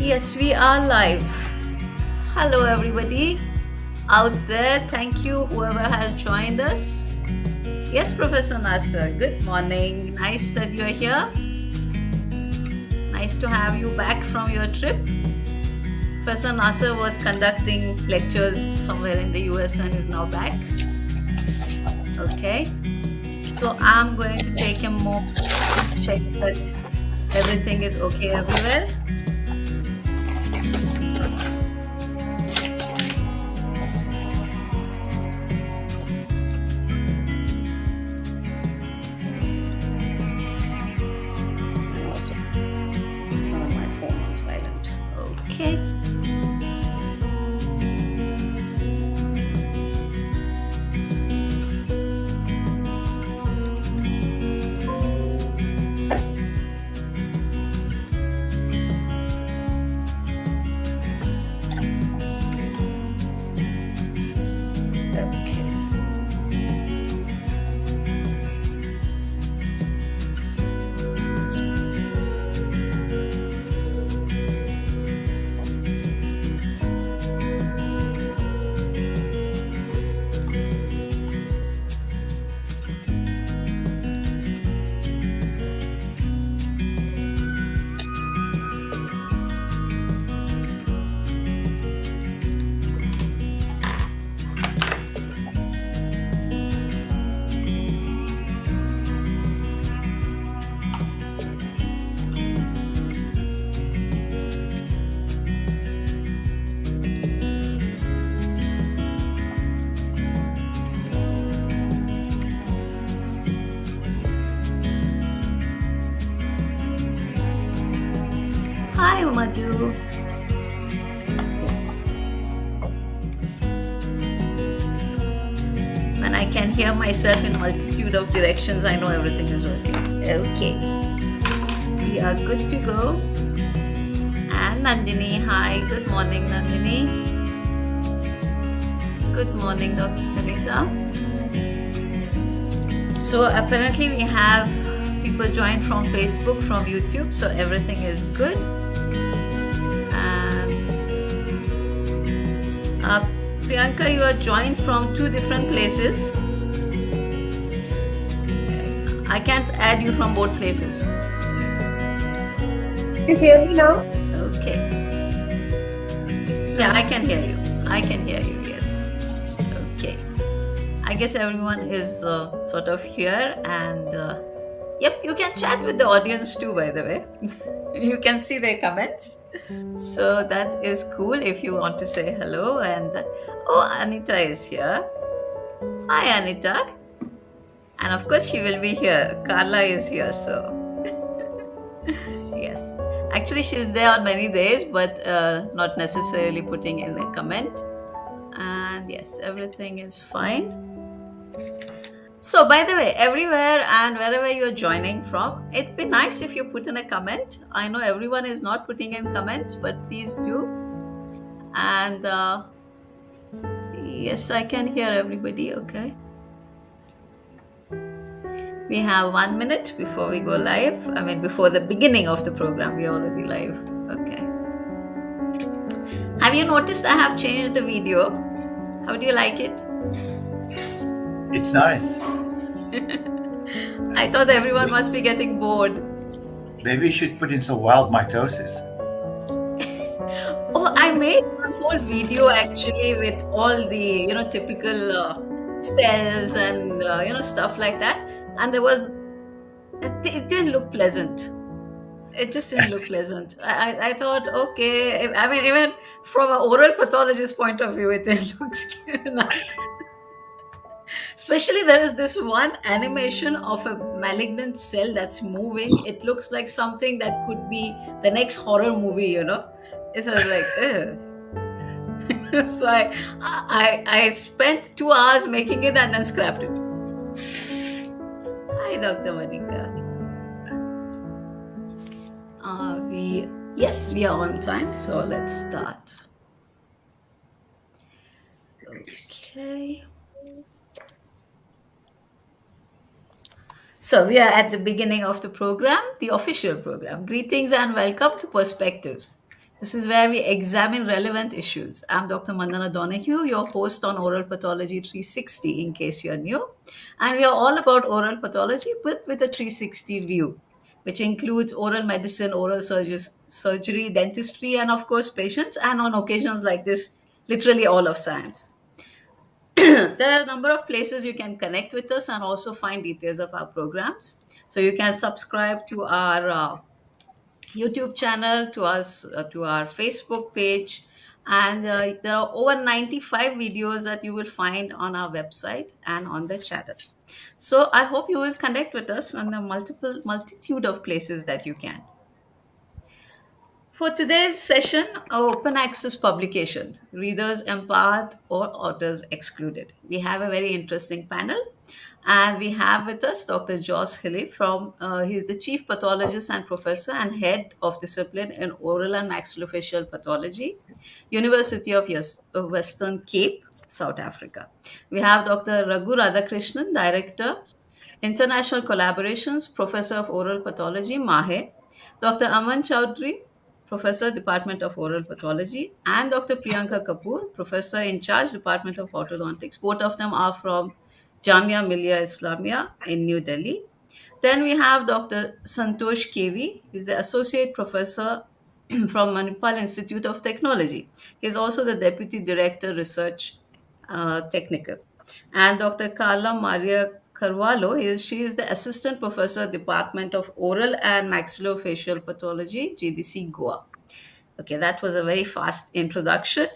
Yes, we are live. Hello, everybody out there. Thank you, whoever has joined us. Yes, Professor Nasser, good morning. Nice that you are here. Nice to have you back from your trip. Professor Nasser was conducting lectures somewhere in the US and is now back. Okay. So I'm going to take a moment to check that everything is okay everywhere. And also turn my phone on silent. Okay. Okay. Hi, Madhu. Yes. When I can hear myself in multitude of directions, I know everything is working. Okay. We are good to go. And Nandini, hi. Good morning, Nandini. Good morning, Dr. Sunita. So apparently we have people joined from Facebook, from YouTube, so everything is good. And Priyanka, you are joined from two different places. I can't add you from both places. You hear me now? Okay. Yeah, I can hear you. I can hear you, yes. Okay. I guess everyone is sort of here, and yep, you can chat with the audience too, by the way. You can see their comments. So that is cool if you want to say hello. And oh, Anita is here. Hi, Anita. And of course, she will be here. Carla is here, so yes. Actually, she's there on many days, but not necessarily putting in a comment. And yes, everything is fine. So, by the way, everywhere and wherever you're joining from, it'd be nice if you put in a comment. I know everyone is not putting in comments, but please do. And yes, I can hear everybody. Okay. We have 1 minute before we go live. I mean, before the beginning of the program, we're already live. Okay. Have you noticed I have changed the video? How do you like it? It's nice. I thought everyone must be getting bored. Maybe you should put in some wild mitosis. Oh, I made one whole video actually with all the, typical cells and, stuff like that. And it didn't look pleasant. It just didn't look pleasant. I thought, okay, I mean, even from an oral pathologist point of view, it looks nice. Especially there is this one animation of a malignant cell that's moving. It looks like something that could be the next horror movie, It was like, ugh. So I spent 2 hours making it and then scrapped it. Hi, Dr. Monica. Yes, we are on time, so let's start. Okay. So we are at the beginning of the program, the official program. Greetings and welcome to Perspectives. This is where we examine relevant issues. I'm Dr. Mandana Donahue, your host on Oral Pathology 360, in case you're new. And we are all about oral pathology, but with a 360 view, which includes oral medicine, surgery, dentistry, and of course, patients. And on occasions like this, literally all of science. There are a number of places you can connect with us and also find details of our programs. So you can subscribe to our YouTube channel, to our Facebook page, and there are over 95 videos that you will find on our website and on the channel. So I hope you will connect with us on the multitude of places that you can. For today's session, our open access publication, Readers Empowered or Authors Excluded. We have a very interesting panel, and we have with us Dr. Joss Hille he's the Chief Pathologist and Professor and Head of Discipline in Oral and Maxillofacial Pathology, University of Western Cape, South Africa. We have Dr. Raghu Radhakrishnan, Director, International Collaborations, Professor of Oral Pathology, MAHE, Dr. Aman Chowdhury, Professor, Department of Oral Pathology, and Dr. Priyanka Kapoor, Professor in charge, Department of Orthodontics. Both of them are from Jamia Millia Islamia in New Delhi. Then we have Dr. Santosh KV. He's the Associate Professor from Manipal Institute of Technology. He's also the Deputy Director, Research Technical. And Dr. Carla Maria Carvalho, she is the Assistant Professor, Department of Oral and Maxillofacial Pathology, GDC Goa. Okay, that was a very fast introduction.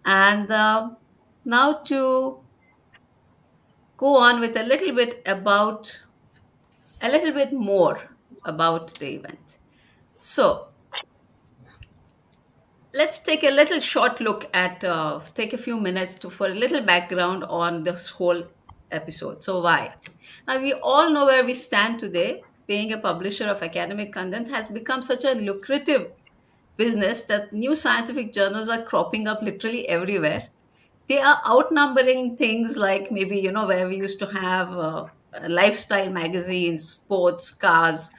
And now to go on with a little bit more about the event. So let's take a little short look at take a few minutes for a little background on this whole episode. So why? Now we all know where we stand today. Being a publisher of academic content has become such a lucrative business that new scientific journals are cropping up literally everywhere. They are outnumbering things like, maybe, where we used to have lifestyle magazines, sports, cars,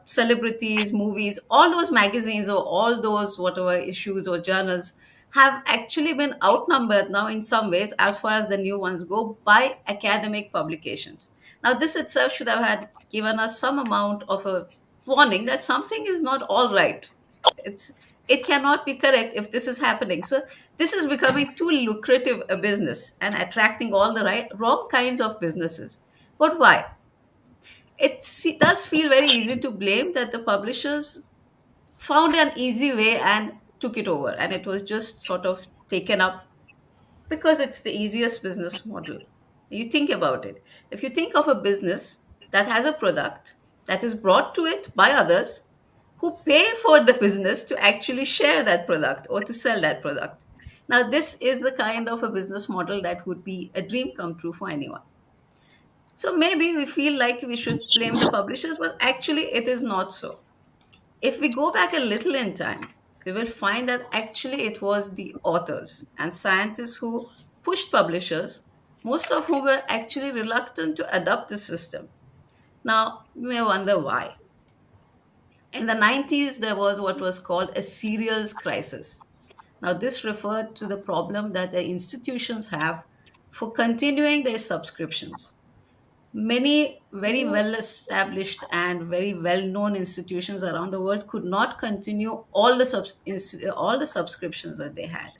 celebrities, movies. All those magazines or all those whatever issues or journals have actually been outnumbered now in some ways, as far as the new ones go, by academic publications. Now this itself should have had given us some amount of a warning that something is not all right. It cannot be correct if this is happening. So this is becoming too lucrative a business and attracting all the wrong kinds of businesses. But why? Does feel very easy to blame that the publishers found an easy way and took it over, and it was just sort of taken up because it's the easiest business model. You think about it. If you think of a business that has a product that is brought to it by others who pay for the business to actually share that product or to sell that product. Now, this is the kind of a business model that would be a dream come true for anyone. So maybe we feel like we should blame the publishers, but actually it is not so. If we go back a little in time, we will find that actually it was the authors and scientists who pushed publishers, most of whom were actually reluctant to adopt the system. Now, you may wonder why. In the 90s, there was what was called a serials crisis. Now, this referred to the problem that the institutions have for continuing their subscriptions. Many very well established and very well known institutions around the world could not continue all the subscriptions that they had.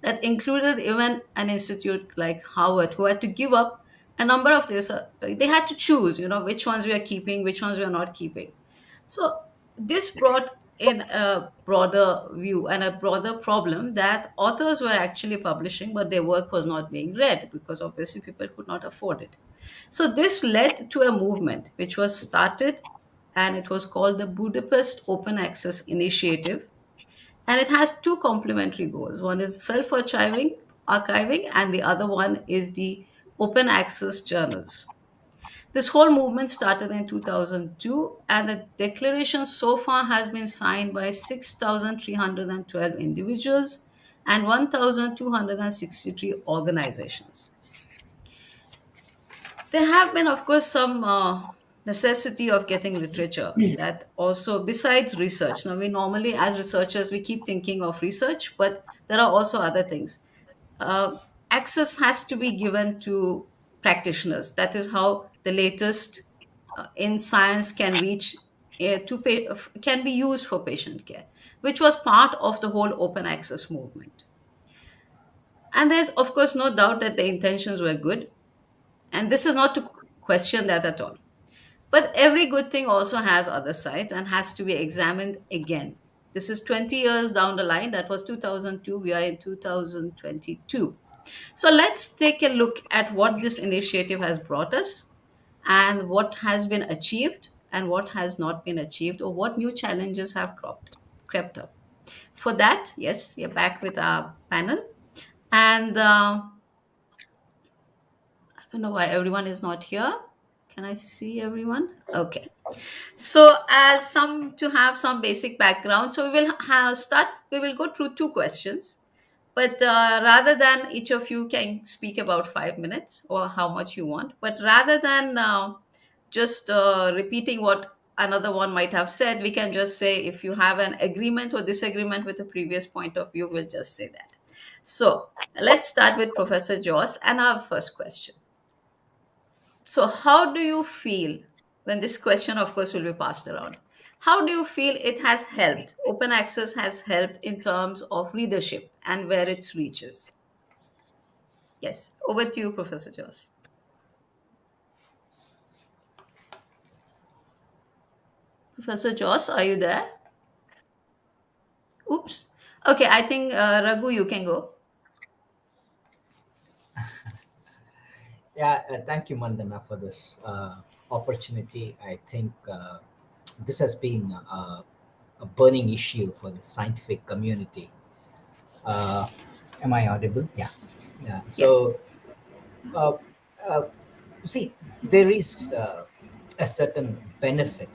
That included even an institute like Harvard, who had to give up a number of this. They had to choose, which ones we are keeping, which ones we are not keeping. So this brought in a broader view and a broader problem that authors were actually publishing, but their work was not being read because obviously people could not afford it. So this led to a movement which was started, and it was called the Budapest Open Access Initiative. And it has two complementary goals. One is archiving, and the other one is the open access journals. This whole movement started in 2002, and the declaration so far has been signed by 6,312 individuals and 1,263 organizations. There have been, of course, some necessity of getting literature that also, besides research, now we normally as researchers we keep thinking of research, but there are also other things. uh, Access has to be given to practitioners. That is how the latest in science can reach can be used for patient care, which was part of the whole open access movement. And there's of course no doubt that the intentions were good, and this is not to question that at all. But every good thing also has other sides and has to be examined again. This is 20 years down the line. That was 2002. We are in 2022. So let's take a look at what this initiative has brought us and what has been achieved and what has not been achieved, or what new challenges have crept up. For that, yes, we are back with our panel. And I don't know why everyone is not here. Can I see everyone? Okay. So, as some to have some basic background, so we will have start. We will go through two questions, but rather than each of you can speak about 5 minutes or how much you want, but rather than just repeating what another one might have said, we can just say if you have an agreement or disagreement with the previous point of view, we'll just say that. So, let's start with Professor Joss and our first question. So, how do you feel when this question, of course, will be passed around? How do you feel it has helped? Open access has helped in terms of readership and where it reaches. Yes, over to you, Professor Joss. Professor Joss, are you there? Oops. Okay, I think Raghu, you can go. Yeah, thank you, Mandana, for this opportunity. I think this has been a burning issue for the scientific community. Uh, am I audible? Yeah. Yeah. Yeah. So, uh, uh, see, there is a certain benefit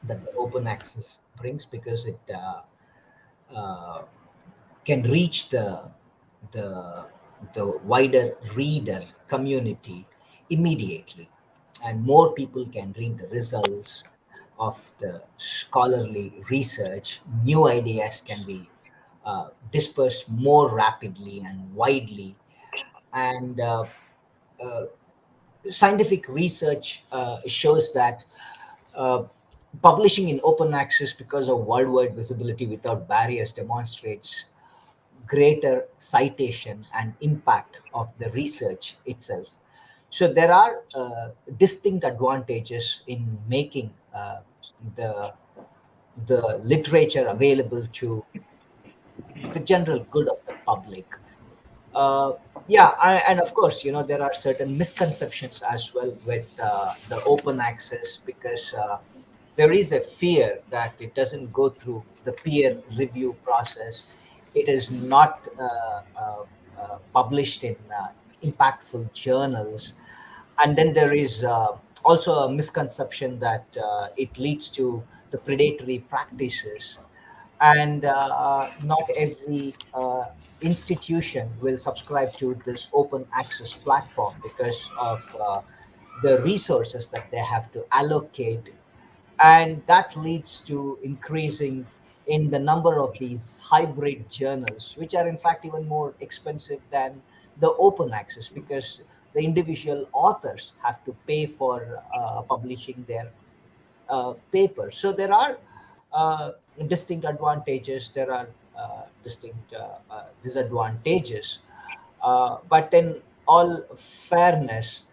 that the open access brings because it uh, can reach the the wider reader community immediately, and more people can read the results of the scholarly research. New ideas can be dispersed more rapidly and widely, and uh, scientific research shows that uh, publishing in open access because of worldwide visibility without barriers demonstrates greater citation and impact of the research itself. So there are distinct advantages in making the the literature available to the general good of the public. uh, yeah, and of course, there are certain misconceptions as well with the open access because there is a fear that it doesn't go through the peer review process. It is not published in impactful journals, and then there is also a misconception that it leads to the predatory practices, and not every institution will subscribe to this open access platform because of the resources that they have to allocate, and that leads to increasing in the number of these hybrid journals, which are in fact even more expensive than the open access because the individual authors have to pay for publishing their paper. So there are distinct advantages, there are distinct disadvantages. But in all fairness,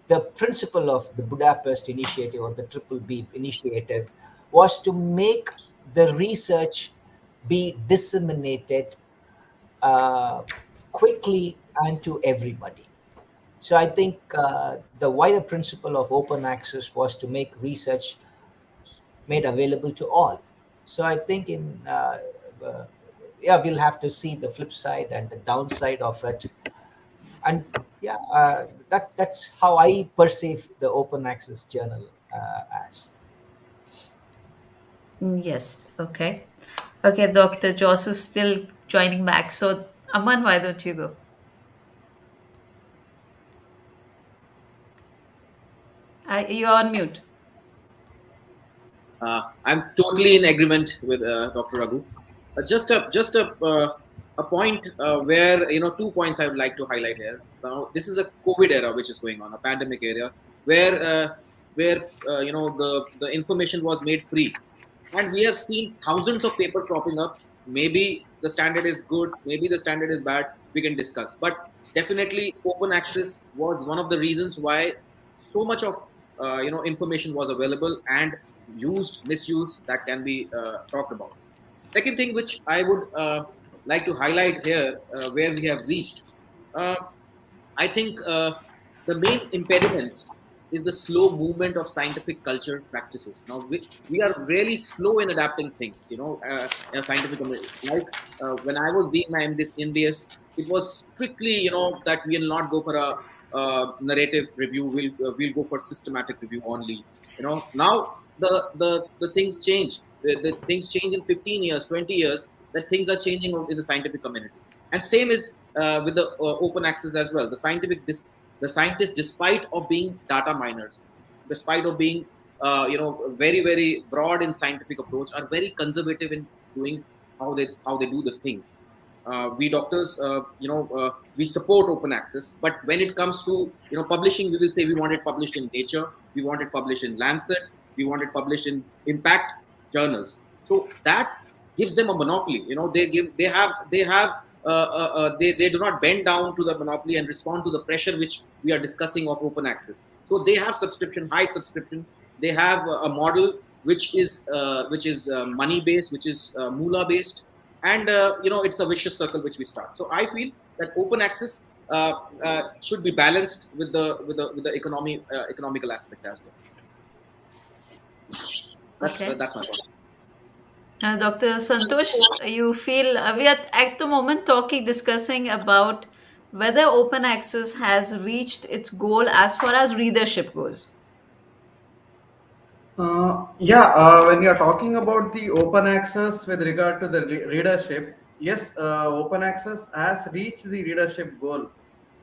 the principle of the Budapest Initiative or the Triple B Initiative was to make the research be disseminated uh, quickly and to everybody. So I think the wider principle of open access was to make research made available to all. So I think uh, yeah, we'll have to see the flip side and the downside of it. And yeah, that's how I perceive the open access journal as. Yes. Okay. Okay, Dr. Joss is still joining back. So, Aman, why don't you go? You're on mute. I'm totally in agreement with Dr. Raghu. Just a point where 2 points I would like to highlight here. Now, this is a COVID era which is going on, a pandemic era where the information was made free, and we have seen thousands of papers cropping up. Maybe the standard is good, maybe the standard is bad. We can discuss, but definitely open access was one of the reasons why so much of information was available, and used, misused, that can be talked about. Second thing which I would like to highlight here, where we have reached, uh, I think the main impediment is the slow movement of scientific culture practices. Now, we are really slow in adapting things, in a scientific community. Like when I was doing my MDS, it was strictly, that we will not go for a narrative review. We'll go for systematic review only. Now the things change. The things change in 15 years, 20 years. That things are changing in the scientific community, and same is with the open access as well. The scientists, despite of being data miners, despite of being very very broad in scientific approach, are very conservative in doing how they do the things. We doctors, we support open access, but when it comes to publishing, we will say we want it published in Nature, we want it published in Lancet, we want it published in impact journals. So that gives them a monopoly. They do not bend down to the monopoly and respond to the pressure which we are discussing of open access. So they have subscription, high subscription. They have a model which is money based, which is moolah based, and it's a vicious circle which we start. So I feel that open access should be balanced with the economical aspect as well. Okay. That's my point. Dr. Santosh, you feel we are at the moment discussing about whether open access has reached its goal as far as readership goes. Yeah, when you're talking about the open access with regard to the readership, yes, open access has reached the readership goal.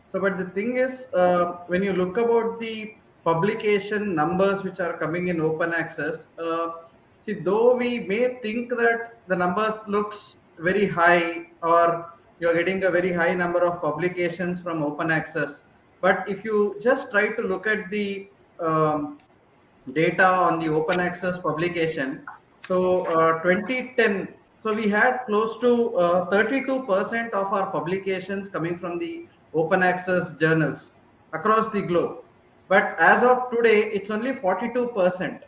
So, but the thing is, when you look about the publication numbers which are coming in open access, see, though we may think that the numbers looks very high, or you're getting a very high number of publications from open access, but if you just try to look at the data on the open access publication. So 2010, so we had close to 32% of our publications coming from the open access journals across the globe. But as of today, it's only 42%.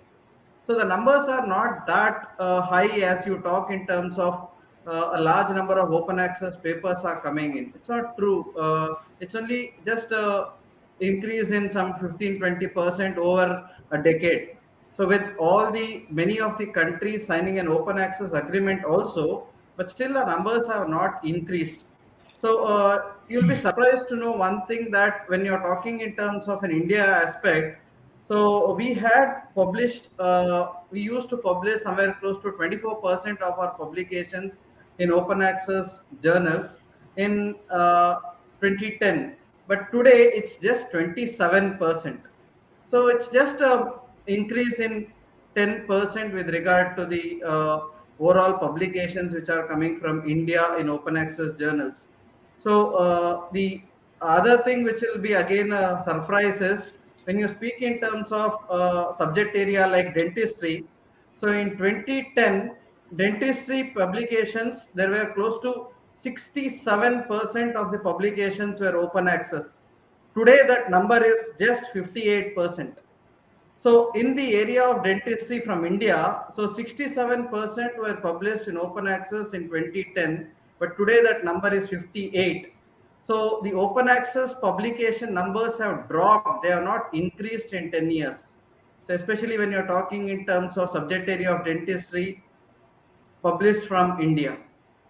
So the numbers are not that high as you talk in terms of a large number of open access papers are coming in. It's not true. It's only just a increase in some 15-20% over a decade. So with all the many of the countries signing an open access agreement also, but still the numbers have not increased. So you'll be surprised to know one thing, that when you're talking in terms of an India aspect, so we had published, we used to publish somewhere close to 24% of our publications in open access journals in 2010, but today it's just 27%. So it's just a increase in 10% with regard to the overall publications which are coming from India in open access journals. So the other thing which will be again a surprise is when you speak in terms of subject area like dentistry. So in 2010, dentistry publications, there were close to 67% of the publications were open access. Today, that number is just 58%. So, in the area of dentistry from India, so 67% were published in open access in 2010, but today that number is 58. So, the open access publication numbers have dropped, they have not increased in 10 years. So, especially when you're talking in terms of subject area of dentistry published from India.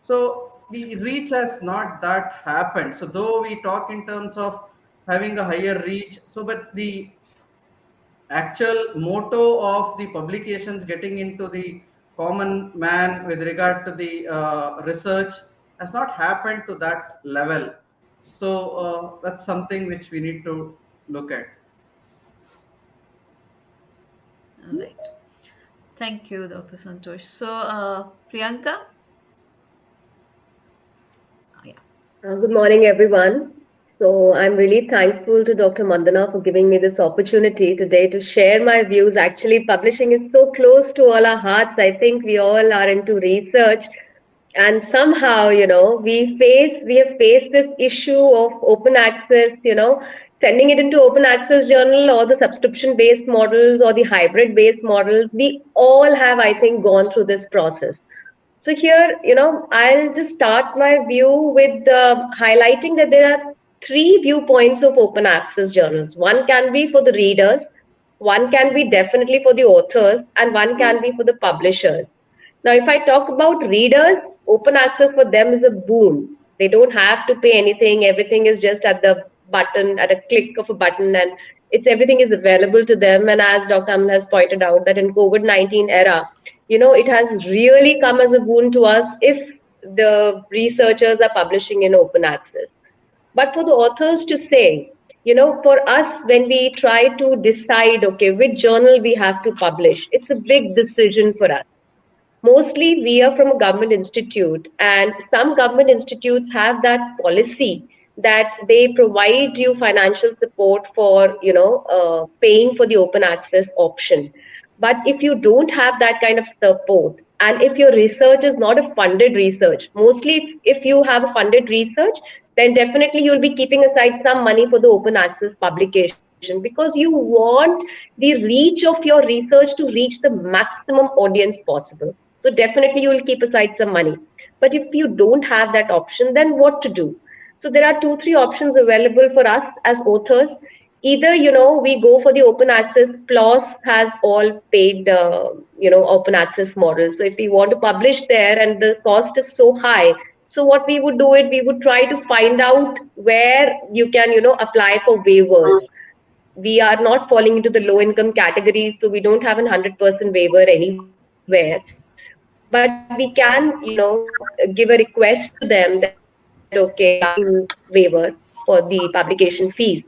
So the reach has not that happened. So though we talk in terms of having a higher reach, so but the actual motto of the publications getting into the common man with regard to the research has not happened to that level. So that's something which we need to look at. All right. Thank you, Dr. Santosh. So, Priyanka? Yeah. Good morning, everyone. So, I'm really thankful to Dr. Mandana for giving me this opportunity today to share my views. Actually, publishing is so close to all our hearts. I think we all are into research, and somehow, we have faced this issue of open access. Sending it into open access journal or the subscription based models or the hybrid based models. We all have, I think, gone through this process. So here, I'll just start my view with highlighting that there are three viewpoints of open access journals. One can be for the readers, one can be definitely for the authors, and one can be for the publishers. Now, if I talk about readers, open access for them is a boon. They don't have to pay anything. Everything is just at the button, at a click of a button, and it's everything is available to them. And as Dr. Aman has pointed out, that in COVID-19 era, it has really come as a boon to us if the researchers are publishing in open access. But for the authors to say, for us, when we try to decide, okay, which journal we have to publish, it's a big decision for us. Mostly we are from a government institute, and some government institutes have that policy that they provide you financial support for, paying for the open access option. But if you don't have that kind of support, and if your research is not a funded research, mostly if you have a funded research, then definitely you'll be keeping aside some money for the open access publication because you want the reach of your research to reach the maximum audience possible. So definitely you will keep aside some money. But if you don't have that option, then what to do? So there are two, three options available for us as authors. Either, we go for the open access. PLOS has all paid, open access models. So if we want to publish there and the cost is so high, so what we would do it, we would try to find out where you can, apply for waivers. We are not falling into the low income category, so we don't have a 100% waiver anywhere. But we can, give a request to them that, okay, we are willing to waiver for the publication fees.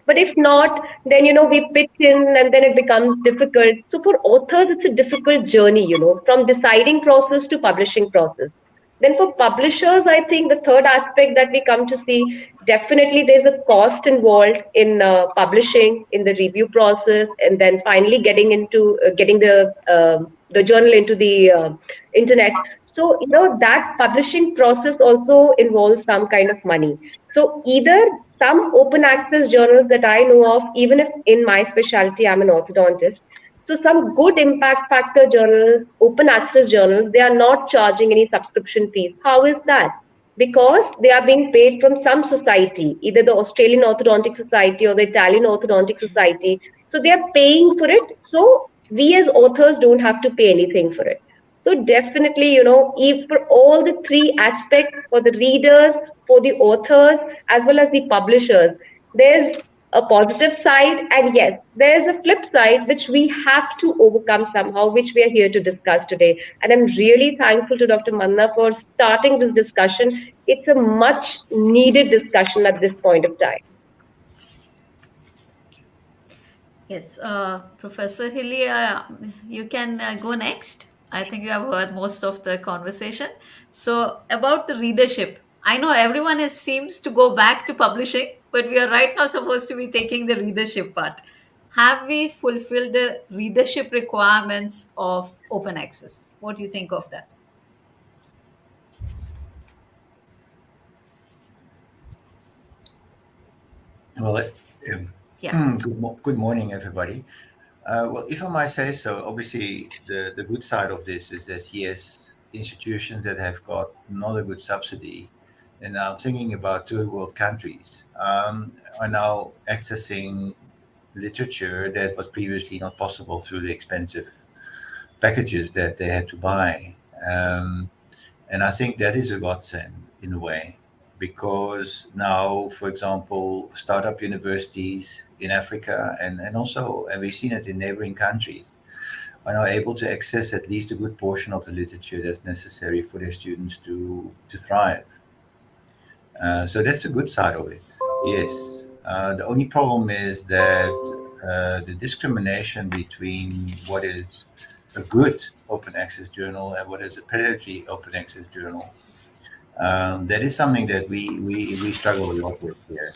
But if not, then we pitch in and then it becomes difficult. So for authors, it's a difficult journey, from deciding process to publishing process. Then for publishers, I think the third aspect that we come to see, definitely there's a cost involved in publishing, in the review process, and then finally getting the journal into the internet. So that publishing process also involves some kind of money. So either some open access journals that I know of, even if in my specialty I'm an orthodontist, so some good impact factor journals, open access journals, they are not charging any subscription fees. How is that? Because they are being paid from some society, either the Australian Orthodontic Society or the Italian Orthodontic Society. So they are paying for it. So we as authors don't have to pay anything for it. So definitely, if for all the three aspects, for the readers, for the authors, as well as the publishers, there's a positive side, and yes, there's a flip side which we have to overcome somehow, which we are here to discuss today. And I'm really thankful to Dr. Manna for starting this discussion. It's a much needed discussion at this point of time. Yes, Professor Hille, you can go next. I think you have heard most of the conversation. So, about the readership, I know everyone seems to go back to publishing, but we are right now supposed to be taking the readership part. Have we fulfilled the readership requirements of open access? What do you think of that? Well, Yeah. good morning, everybody. Well, if I might say so, obviously the good side of this is that yes, institutions that have got not a good subsidy, and now thinking about third world countries, are now accessing literature that was previously not possible through the expensive packages that they had to buy. Um, and I think that is a godsend in a way, because now, for example, startup universities in Africa and also, and we've seen it in neighboring countries, are now able to access at least a good portion of the literature that's necessary for their students to thrive. So that's the good side of it. Yes. The only problem is that the discrimination between what is a good open access journal and what is a predatory open access journal. That is something that we struggle a lot with here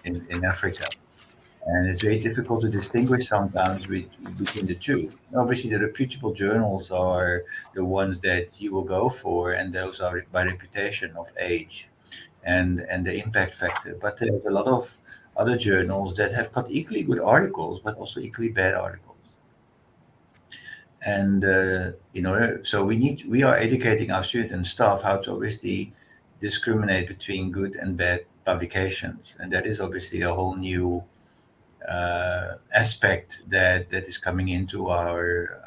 in Africa. And it's very difficult to distinguish sometimes between the two. Obviously, the reputable journals are the ones that you will go for, and those are by reputation of age and the impact factor. But there's a lot of other journals that have got equally good articles, but also equally bad articles. And so we are educating our students and staff how to obviously discriminate between good and bad publications, and that is obviously a whole new aspect that is coming into our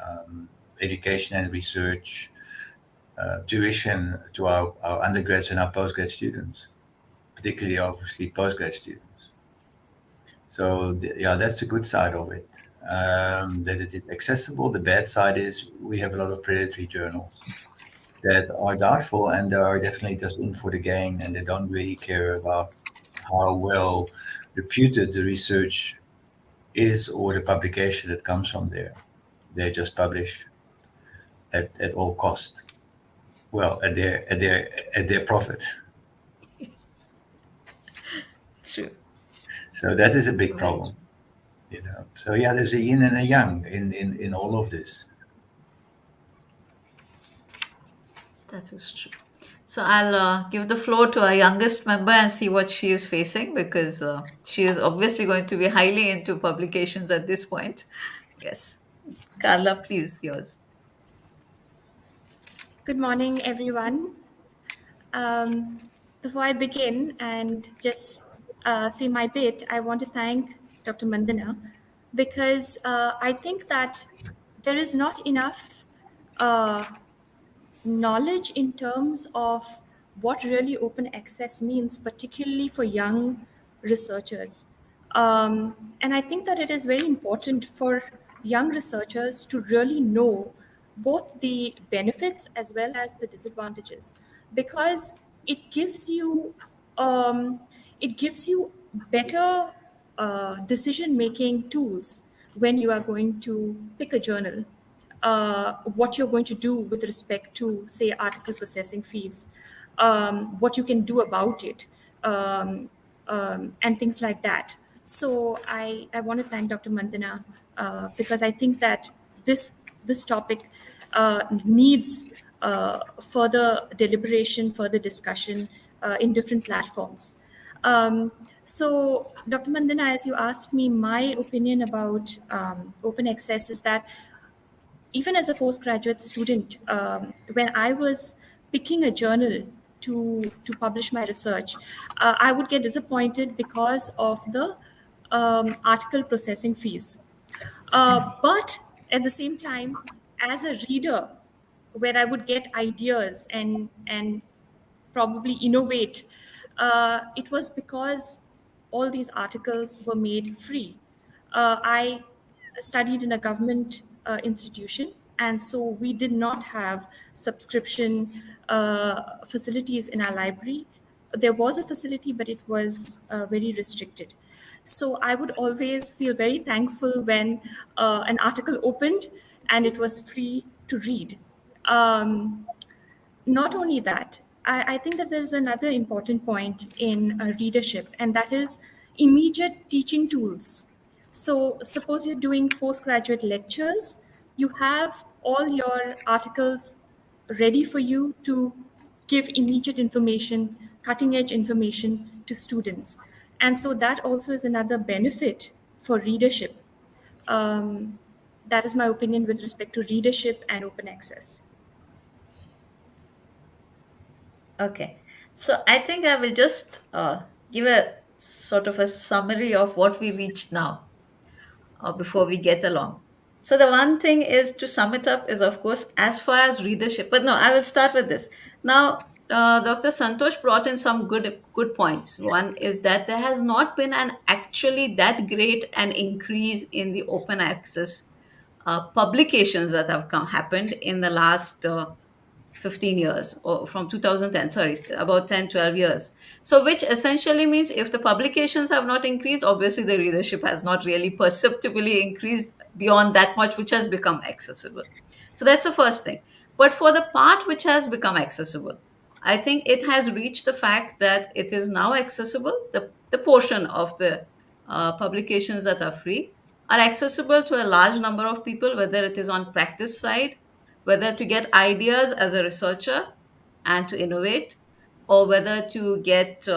education and research tuition to our undergrads and our postgrad students, particularly obviously postgrad students. So yeah, that's the good side of it. That it is accessible. The bad side is we have a lot of predatory journals that are doubtful and they are definitely just in for the gain, and they don't really care about how well reputed the research is or the publication that comes from there. They just publish at all cost. Well, at their profit. True. So that is a big Very problem, true. So yeah, there's a yin and a yang in all of this. That is true. So I'll give the floor to our youngest member and see what she is facing, because she is obviously going to be highly into publications at this point. Yes. Carla, please, yours. Good morning, everyone. Before I begin and just say my bit, I want to thank Dr. Mandana, because I think that there is not enough uh, knowledge in terms of what really open access means, particularly for young researchers. And I think that it is very important for young researchers to really know both the benefits as well as the disadvantages, because it gives you um, it gives you better decision making tools when you are going to pick a journal, what you're going to do with respect to, say, article processing fees, what you can do about it, and things like that. So I want to thank Dr. Mandana, because I think that this topic needs further deliberation, further discussion in different platforms. So, Dr. Mandana, as you asked me, my opinion about open access is that even as a postgraduate student, when I was picking a journal to publish my research, I would get disappointed because of the article processing fees. But at the same time, as a reader, where I would get ideas and probably innovate, it was because all these articles were made free. I studied in a government institution, and so we did not have subscription facilities in our library. There was a facility, but it was very restricted. So I would always feel very thankful when an article opened and it was free to read. Not only that, I think that there's another important point in readership, and that is immediate teaching tools. So, suppose you're doing postgraduate lectures, you have all your articles ready for you to give immediate information, cutting edge information to students. And so, that also is another benefit for readership. Um, that is my opinion with respect to readership and open access. Okay. So I think I will just give a sort of a summary of what we reached now, before we get along. So the one thing is, to sum it up, is of course as far as readership. But no, I will start with this. Now, Dr. Santosh brought in some good points. One is that there has not been an actually that great an increase in the open access publications that have happened in the last 15 years, or from 2010, sorry, about 10, 12 years. So, which essentially means if the publications have not increased, obviously the readership has not really perceptibly increased beyond that much, which has become accessible. So, that's the first thing. But for the part which has become accessible, I think it has reached the fact that it is now accessible. The portion of the publications that are free are accessible to a large number of people, whether it is on practice side, whether to get ideas as a researcher and to innovate, or whether to get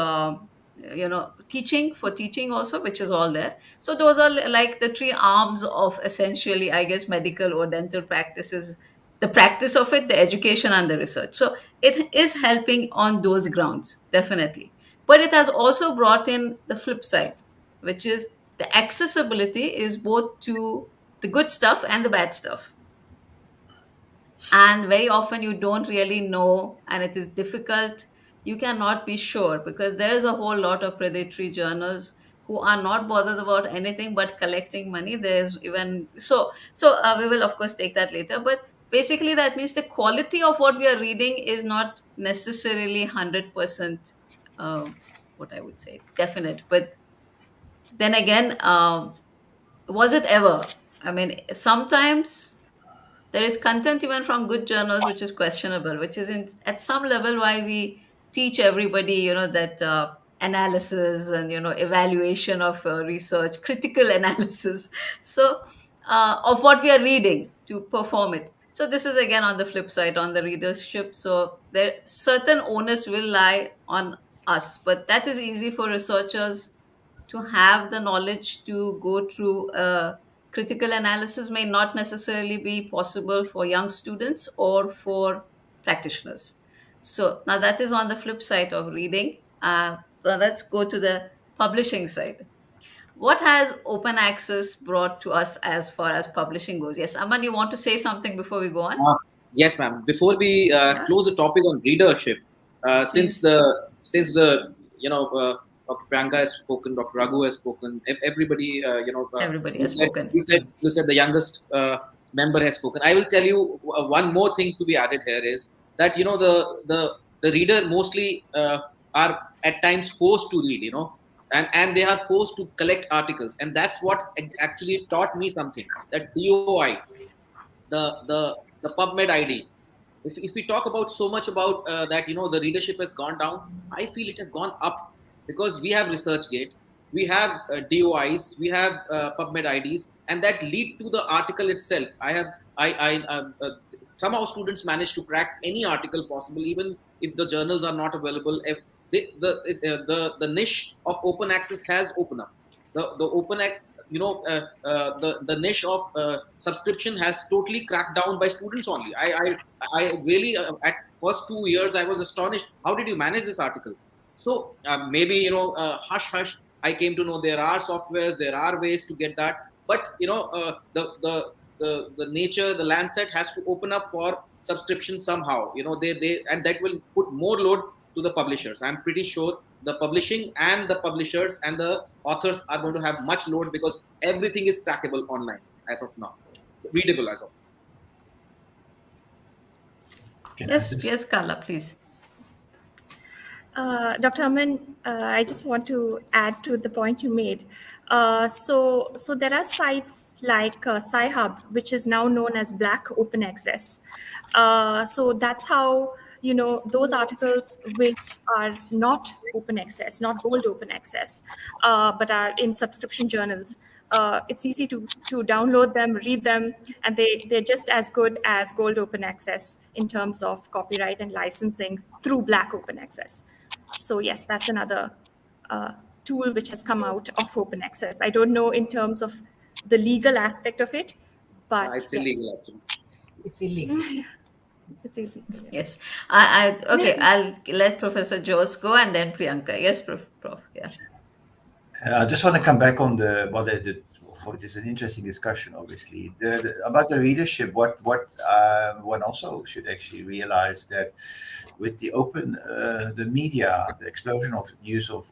teaching, for teaching also, which is all there. So those are like the three arms of, essentially, I guess, medical or dental practices: the practice of it, the education, and the research. So it is helping on those grounds, definitely. But it has also brought in the flip side, which is the accessibility is both to the good stuff and the bad stuff. And very often you don't really know, and it is difficult. You cannot be sure, because there is a whole lot of predatory journals who are not bothered about anything but collecting money. There's even we will of course take that later, but basically that means the quality of what we are reading is not necessarily 100% what I would say definite. But then again, was it ever? I mean, sometimes there is content even from good journals which is questionable, which is at some level why we teach everybody, that analysis and evaluation of research, critical analysis, so of what we are reading to perform it. So this is again on the flip side, on the readership. So there certain onus will lie on us, but that is easy for researchers to have the knowledge to go through critical analysis. May not necessarily be possible for young students or for practitioners. So now that is on the flip side of reading. So let's go to the publishing side. What has open access brought to us as far as publishing goes? Yes, Aman, you want to say something before we go on? Uh, yes, ma'am. Before we Yeah, close the topic on readership, please. since the Dr. Priyanka has spoken, Dr. Raghu has spoken, everybody Everybody has spoken. you said the youngest member has spoken. I will tell you one more thing to be added here is that the reader mostly are at times forced to read, and they are forced to collect articles, and that's what actually taught me something, that DOI, the PubMed ID. If we talk about so much about that, the readership has gone down. I feel it has gone up because we have ResearchGate, we have DOIs, we have PubMed IDs, and that lead to the article itself. Somehow students manage to crack any article possible, even if the journals are not available. If the niche of open access has opened up. The open the niche of subscription has totally cracked down by students only. I really at first 2 years I was astonished. How did you manage this article? So maybe hush hush. I came to know there are softwares, there are ways to get that, but the nature, the Lancet has to open up for subscription somehow. They and that will put more load to the publishers. I'm pretty sure the publishing and the publishers and the authors are going to have much load because everything is trackable online as of now, readable as of Yes, Carla, please. Dr. Aman, I just want to add to the point you made. So there are sites like Sci-Hub, which is now known as Black Open Access. So that's how, those articles which are not open access, not gold open access, but are in subscription journals. It's easy to download them, read them, and they're just as good as gold open access in terms of copyright and licensing through Black Open Access. So yes, that's another tool which has come out of open access. I don't know in terms of the legal aspect of it, but it's yes, illegal actually. It's illegal. it's illegal. Yes. Okay, I'll let Professor Jose go and then Priyanka. Yes, Prof. Yeah. I just want to come back on for this is an interesting discussion. Obviously, about the readership. What one also should actually realize that with the open, the media, the explosion of use of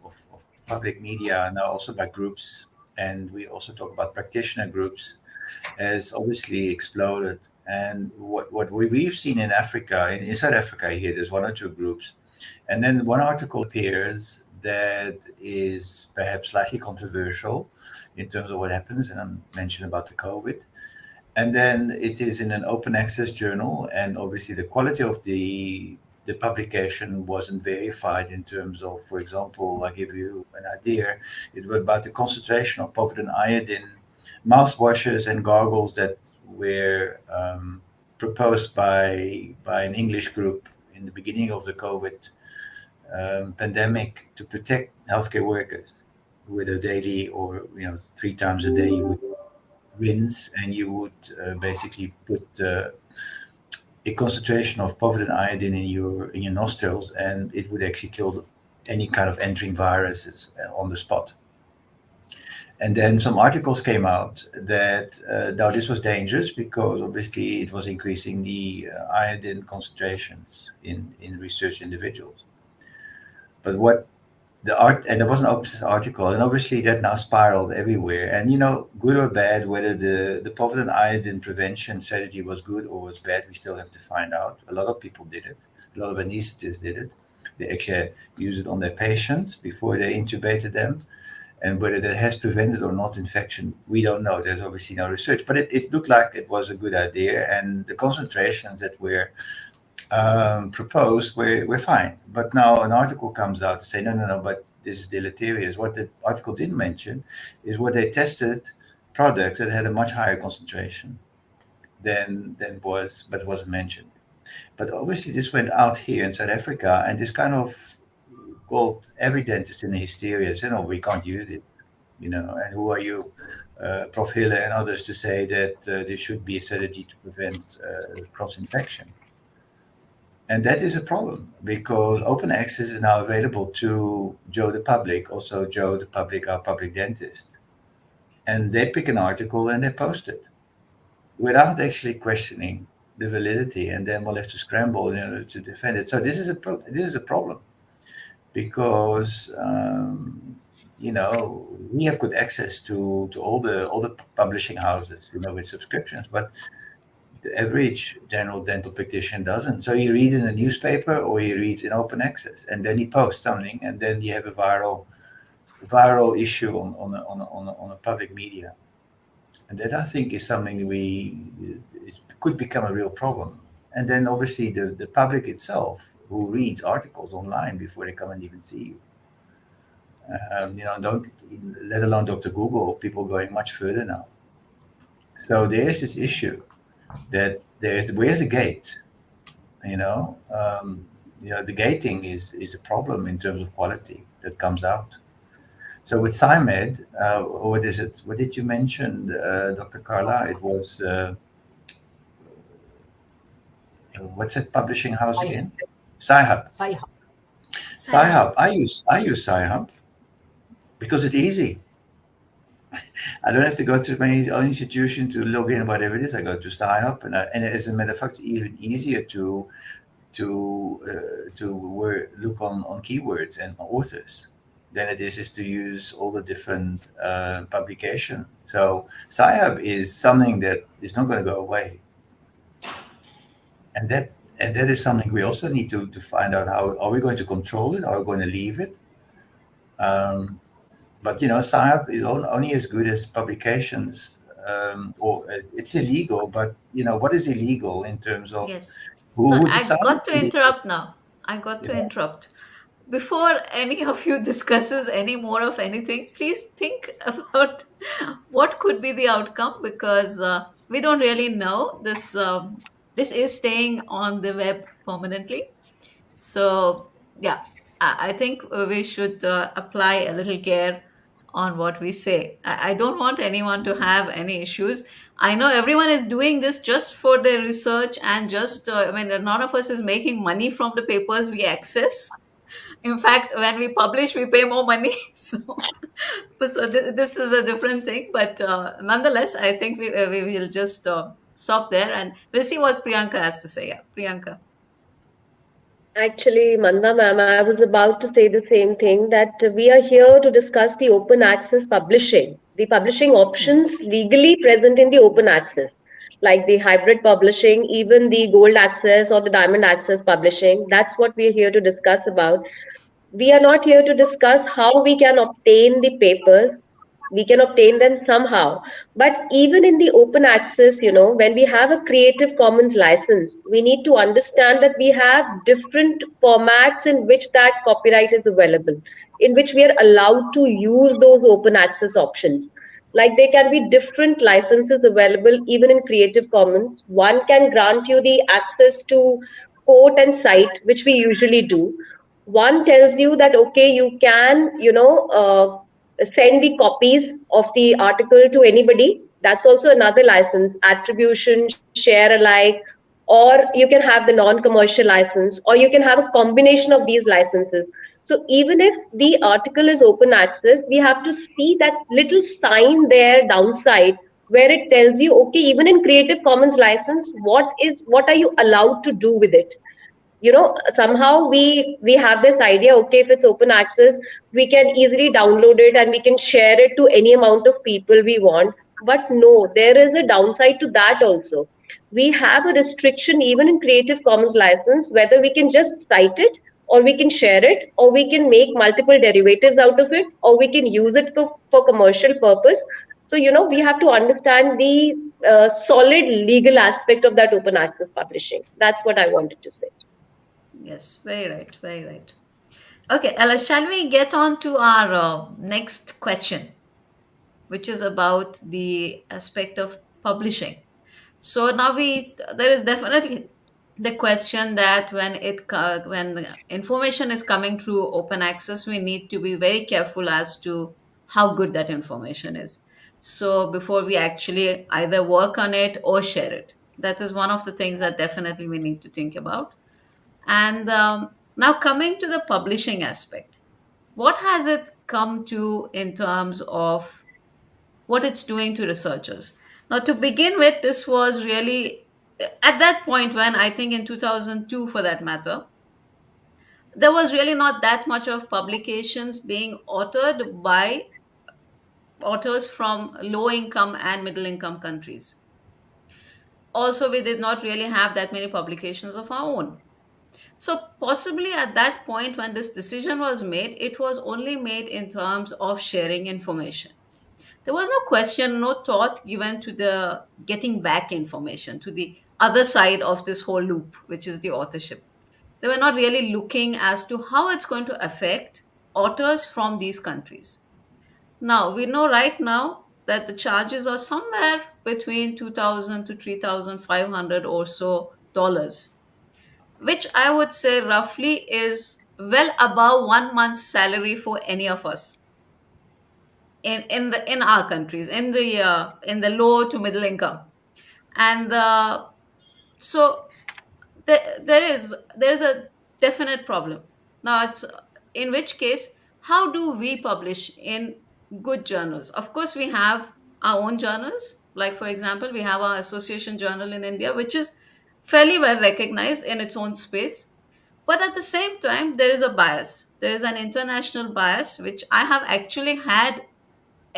public media now also by groups, and we also talk about practitioner groups, has obviously exploded. And what we've seen in Africa, in South Africa here, there's one or two groups. And then one article appears that is perhaps slightly controversial in terms of what happens. And I mentioned about the COVID. And then it is in an open access journal. And obviously the quality of the publication wasn't verified in terms of, for example, I give you an idea. It was about the concentration of povidone iodine mouthwashes and gargles that were proposed by an English group in the beginning of the COVID pandemic to protect healthcare workers with a daily or 3 times a day you would rinse and you would basically put a concentration of povidone iodine in your nostrils, and it would actually kill any kind of entering viruses on the spot. And then some articles came out that now this was dangerous because obviously it was increasing the iodine concentrations in research individuals. But what and there was an open access article, and obviously that now spiraled everywhere. And good or bad, whether the povidone iodine prevention strategy was good or was bad, we still have to find out. A lot of people did it. A lot of anesthetists did it. They actually used it on their patients before they intubated them. And whether that has prevented or not infection, we don't know. There's obviously no research, but it looked like it was a good idea, and the concentrations that were proposed were fine. But now an article comes out to say no, but this is deleterious. What the article didn't mention is what they tested products that had a much higher concentration than wasn't mentioned. But obviously this went out here in South Africa, and this kind of got every dentist in the hysteria. Said, no, we can't use it, and who are you, Prof. Hille and others, to say that there should be a strategy to prevent cross-infection. And that is a problem because open access is now available to Joe the public, also Joe the public, our public dentist. And they pick an article and they post it without actually questioning the validity, and then we'll have to scramble to defend it. So this is a problem because we have good access to all the publishing houses, with subscriptions, but the average general dental practitioner doesn't. So you read in a newspaper or you read in open access, and then he posts something, and then you have a viral issue on a public media, and that I think is something it could become a real problem. And then obviously the public itself, who reads articles online before they come and even see you. Don't let alone Dr. Google, people going much further now. So there's this issue that where's the gate? The gating is a problem in terms of quality that comes out. So with SciMed, what is it? What did you mention, Dr. Carla? It was what's that publishing house again? Sci-Hub. Sci-Hub. I use Sci-Hub because it's easy. I don't have to go through my own institution to log in, whatever it is. I go to Sci-Hub, and as a matter of fact, it's even easier to look on keywords and authors than it is to use all the different publications. So Sci-Hub is something that is not going to go away, and that is something we also need to find out. How are we going to control it? Are we going to leave it? But Sci-Hub is only as good as publications, or it's illegal. But what is illegal in terms of? Yes. Who So I got to interrupt now. I got to interrupt. Before any of you discusses any more of anything, please think about what could be the outcome, because we don't really know. This is staying on the web permanently. So yeah, I think we should apply a little care on what we say. I don't want anyone to have any issues. I know everyone is doing this just for their research, and just none of us is making money from the papers we access. In fact, when we publish, we pay more money. This is a different thing. But nonetheless, I think we will just stop there, and we'll see what Priyanka has to say. Yeah, Priyanka. Actually, Manda ma'am, I was about to say the same thing, that we are here to discuss the open access publishing, the publishing options legally present in the open access. like the hybrid publishing, even the gold access or the diamond access publishing. That's what we're here to discuss about. We are not here to discuss how we can obtain the papers. We can obtain them somehow. But even in the open access, when we have a Creative Commons license, we need to understand that we have different formats in which that copyright is available, in which we are allowed to use those open access options. Like there can be different licenses available even in Creative Commons. One can grant you the access to quote and cite, which we usually do. One tells you that okay, you can send the copies of the article to anybody. That's also another license, attribution, share alike, or you can have the non-commercial license, or you can have a combination of these licenses. So even if the article is open access, we have to see that little sign there downside where it tells you okay, even in Creative Commons license, what are you allowed to do with it. Somehow we have this idea, okay, if it's open access, we can easily download it and we can share it to any amount of people we want. But no, there is a downside to that also. We have a restriction even in Creative Commons license, whether we can just cite it, or we can share it, or we can make multiple derivatives out of it, or we can use it for commercial purpose. So we have to understand the solid legal aspect of that open access publishing. That's what I wanted to say. Yes, very right, very right. Okay, Ella, shall we get on to our next question, which is about the aspect of publishing? So now there is definitely the question that when information is coming through open access, we need to be very careful as to how good that information is. So before we actually either work on it or share it, that is one of the things that definitely we need to think about. And now coming to the publishing aspect, what has it come to in terms of what it's doing to researchers? Now, to begin with, this was really at that point when I think in 2002, for that matter, there was really not that much of publications being authored by authors from low income and middle income countries. Also, we did not really have that many publications of our own. So, possibly at that point when this decision was made, it was only made in terms of sharing information. There was no question, no thought given to the getting back information, to the other side of this whole loop, which is the authorship. They were not really looking as to how it's going to affect authors from these countries. Now, we know right now that the charges are somewhere between 2,000 to 3,500 or so dollars, which I would say roughly is well above 1 month's salary for any of us in our countries, in the low to middle income. And so there is a definite problem. Now it's in which case, how do we publish in good journals? Of course, we have our own journals. Like for example, we have our association journal in India, which is fairly well recognized in its own space. But at the same time, there is a bias. There is an international bias, which I have actually had.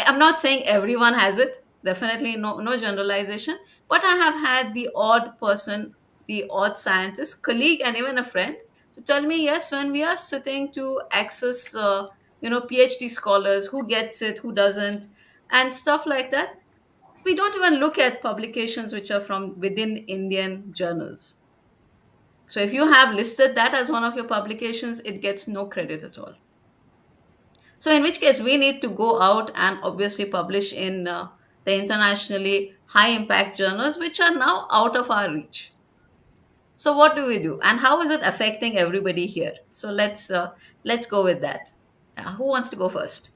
I'm not saying everyone has it, definitely no generalization, but I have had the odd person, the odd scientist, colleague, and even a friend to tell me, yes, when we are sitting to access, PhD scholars, who gets it, who doesn't, and stuff like that, we don't even look at publications which are from within Indian journals. So if you have listed that as one of your publications, it gets no credit at all. So, in which case, we need to go out and obviously publish in the internationally high impact journals, which are now out of our reach. So, what do we do, and how is it affecting everybody here? So, let's go with that. Who wants to go first?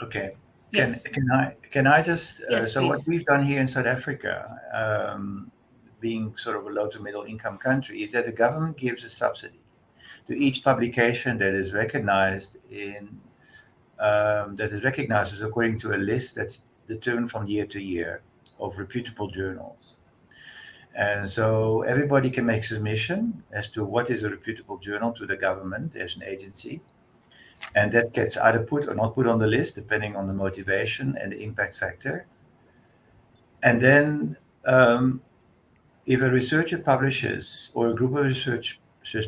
Okay. Can Yes, can I can I just yes, so what please. we've done here in South Africa, being sort of a low to middle income country, is that the government gives a subsidy to each publication that is recognized as according to a list that's determined from year to year of reputable journals. And so everybody can make submission as to what is a reputable journal to the government as an agency. And that gets either put or not put on the list, depending on the motivation and the impact factor. And then um, if a researcher publishes or a group of researchers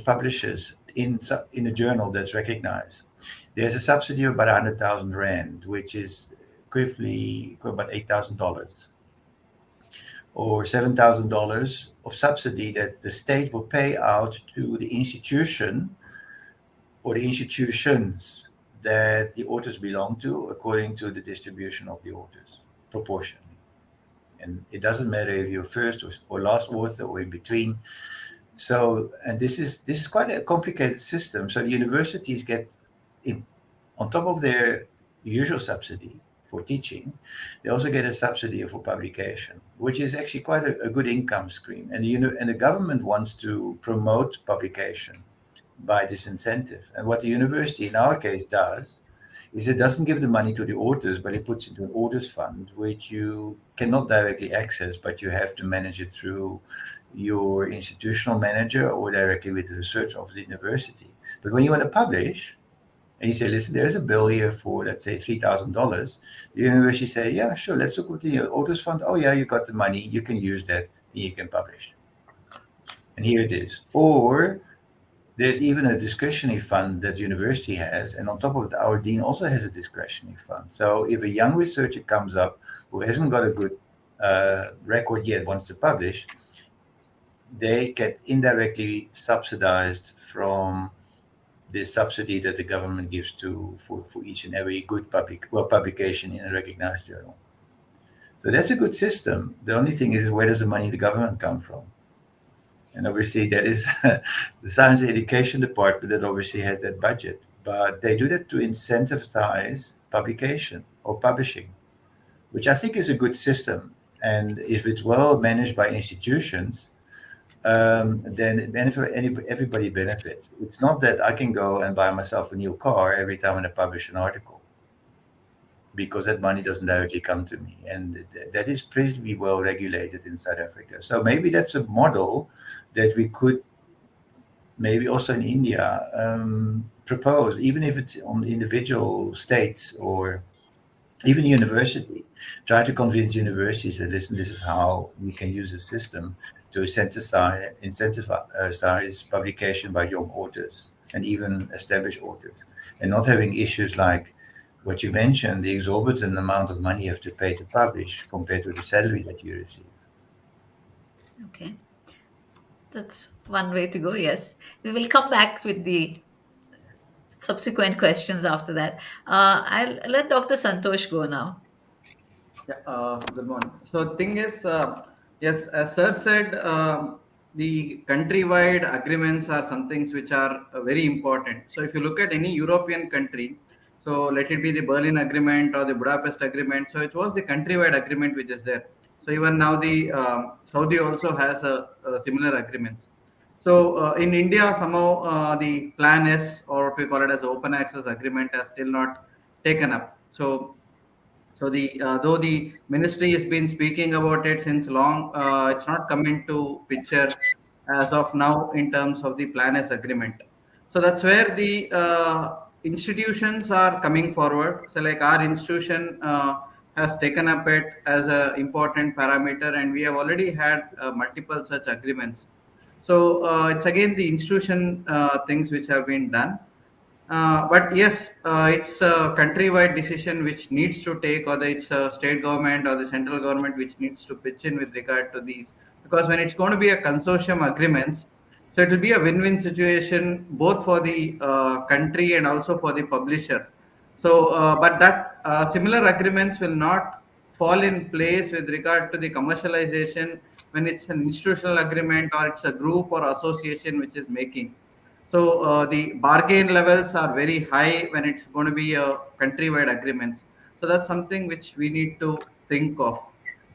publishes in a journal that's recognized, there's a subsidy of about 100,000 rand, which is equivalent about $8,000 or $7,000 of subsidy that the state will pay out to the institution or the institutions that the authors belong to, according to the distribution of the authors, proportionally. And it doesn't matter if you're first or last author or in between. So, and this is quite a complicated system. So the universities get, on top of their usual subsidy for teaching, they also get a subsidy for publication, which is actually quite a good income stream. And the government wants to promote publication by this incentive. And what the university, in our case, does is it doesn't give the money to the authors, but it puts it into an authors fund, which you cannot directly access, but you have to manage it through your institutional manager or directly with the research of the university. But when you want to publish, and you say, listen, there's a bill here for, let's say, $3,000, the university say, yeah, sure, let's look within your authors fund. Oh, yeah, you got the money. You can use that and you can publish. And here it is. Or there's even a discretionary fund that the university has, and on top of it, our dean also has a discretionary fund. So if a young researcher comes up who hasn't got a good record yet, wants to publish, they get indirectly subsidized from the subsidy that the government gives for each and every good publication in a recognized journal. So that's a good system. The only thing is, where does the money of the government come from? And obviously that is the Science and Education Department that obviously has that budget. But they do that to incentivize publication or publishing, which I think is a good system. And if it's well managed by institutions, then everybody benefits. It's not that I can go and buy myself a new car every time I publish an article, because that money doesn't directly come to me. And that is pretty well regulated in South Africa. So maybe that's a model that we could maybe also in India propose, even if it's on individual states or even university. Try to convince universities that, listen, this is how we can use a system to incentivize publication by young authors and even established authors, and not having issues like what you mentioned, the exorbitant amount of money you have to pay to publish compared to the salary that you receive. Okay. That's one way to go, yes. We will come back with the subsequent questions after that. I'll let Dr. Santosh go now. Yeah, good morning. So the thing is, yes, as Sir said, the countrywide agreements are some things which are very important. So if you look at any European country, so let it be the Berlin Agreement or the Budapest Agreement, so it was the countrywide agreement which is there. So even now the Saudi also has a similar agreements. So in India, somehow the Plan S, or what we call it as Open Access Agreement, has still not taken up. So the though the ministry has been speaking about it since long, it's not come into picture as of now in terms of the Plan S agreement. So that's where the institutions are coming forward. So like our institution has taken up it as an important parameter, and we have already had multiple such agreements. So it's again the institution things which have been done. But yes, it's a countrywide decision which needs to take, or it's a state government or the central government which needs to pitch in with regard to these. Because when it's going to be a consortium agreements, so it will be a win-win situation both for the country and also for the publisher. So, but that similar agreements will not fall in place with regard to the commercialization when it's an institutional agreement or it's a group or association which is making. So the bargain levels are very high when it's going to be a countrywide agreements. So that's something which we need to think of.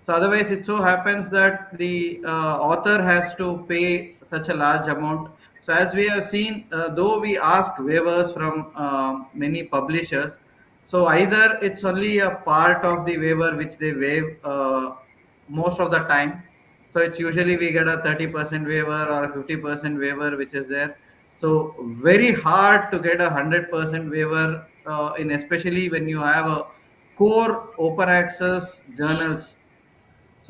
So otherwise, it so happens that the author has to pay such a large amount. So as we have seen, though we ask waivers from many publishers, so either it's only a part of the waiver which they waive most of the time. So it's usually we get a 30% waiver or a 50% waiver which is there. So very hard to get 100% waiver especially when you have a core open access journals.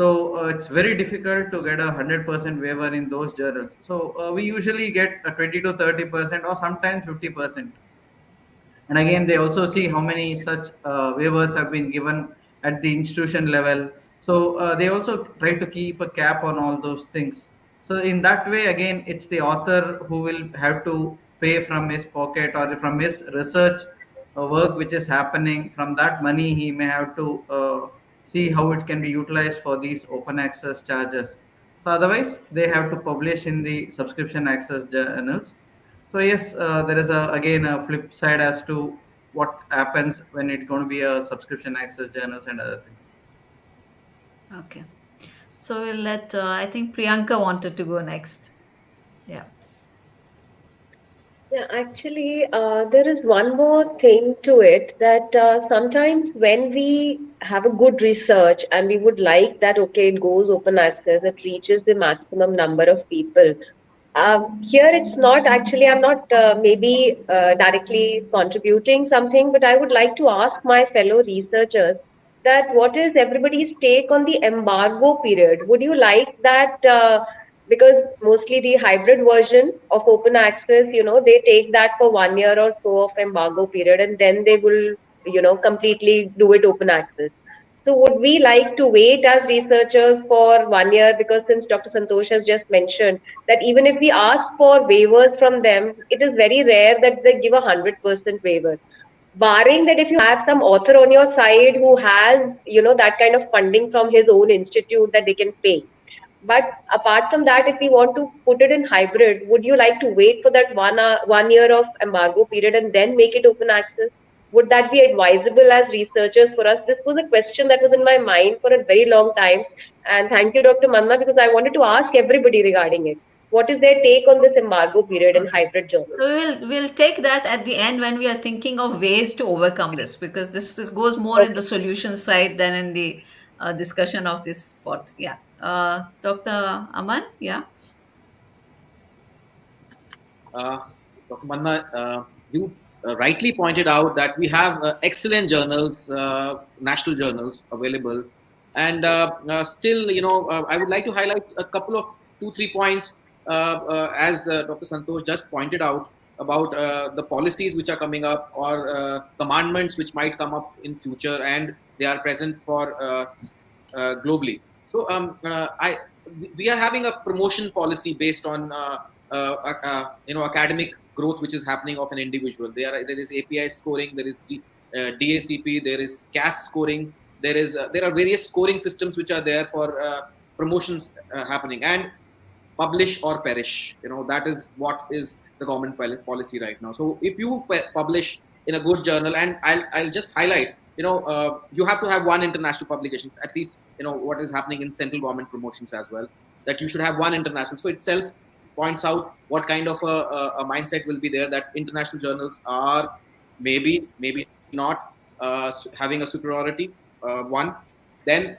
So it's very difficult to get a 100% waiver in those journals. So we usually get a 20 to 30% or sometimes 50%. And again, they also see how many such waivers have been given at the institution level. So they also try to keep a cap on all those things. So in that way, again, it's the author who will have to pay from his pocket or from his research work which is happening. From that money, he may have to see how it can be utilized for these open access charges. So otherwise, they have to publish in the subscription access journals. So yes, there is again a flip side as to what happens when it's going to be a subscription access journals and other things. Okay. So we'll let, I think Priyanka wanted to go next. Yeah. Yeah, actually, there is one more thing to it that sometimes when we have a good research and we would like that, okay, it goes open access, it reaches the maximum number of people. Here, it's not actually, I'm not maybe directly contributing something, but I would like to ask my fellow researchers that what is everybody's take on the embargo period? Would you like that? Because mostly the hybrid version of open access, they take that for 1 year or so of embargo period, and then they will, completely do it open access. So would we like to wait as researchers for 1 year? Because since Dr. Santosh has just mentioned that even if we ask for waivers from them, it is very rare that they give 100% waiver. Barring that, if you have some author on your side who has, that kind of funding from his own institute that they can pay. But apart from that, if we want to put it in hybrid, would you like to wait for that 1 year of embargo period and then make it open access? Would that be advisable as researchers for us? This was a question that was in my mind for a very long time. And thank you, Dr. Manna, because I wanted to ask everybody regarding it. What is their take on this embargo period in Okay. hybrid journals? So we'll take that at the end when we are thinking of ways to overcome this, because this goes more in the Okay. solution side than in the discussion of this spot. Yeah. Dr. Aman, yeah. Uh, Dr. Manna, you rightly pointed out that we have excellent journals, national journals available, and still, I would like to highlight a couple of 2, 3 points, as Dr. Santosh just pointed out about the policies which are coming up or commandments which might come up in future, and they are present for globally. So we are having a promotion policy based on academic growth which is happening of an individual. There is API scoring, there is DACP, there is CAS scoring, there are various scoring systems which are there for promotions happening, and publish or perish. That is what is the government policy right now. So if you publish in a good journal, and I'll just highlight, you have to have one international publication, at least, what is happening in central government promotions as well, that you should have one international. So itself points out what kind of a mindset will be there, that international journals are maybe not having a superiority. One, then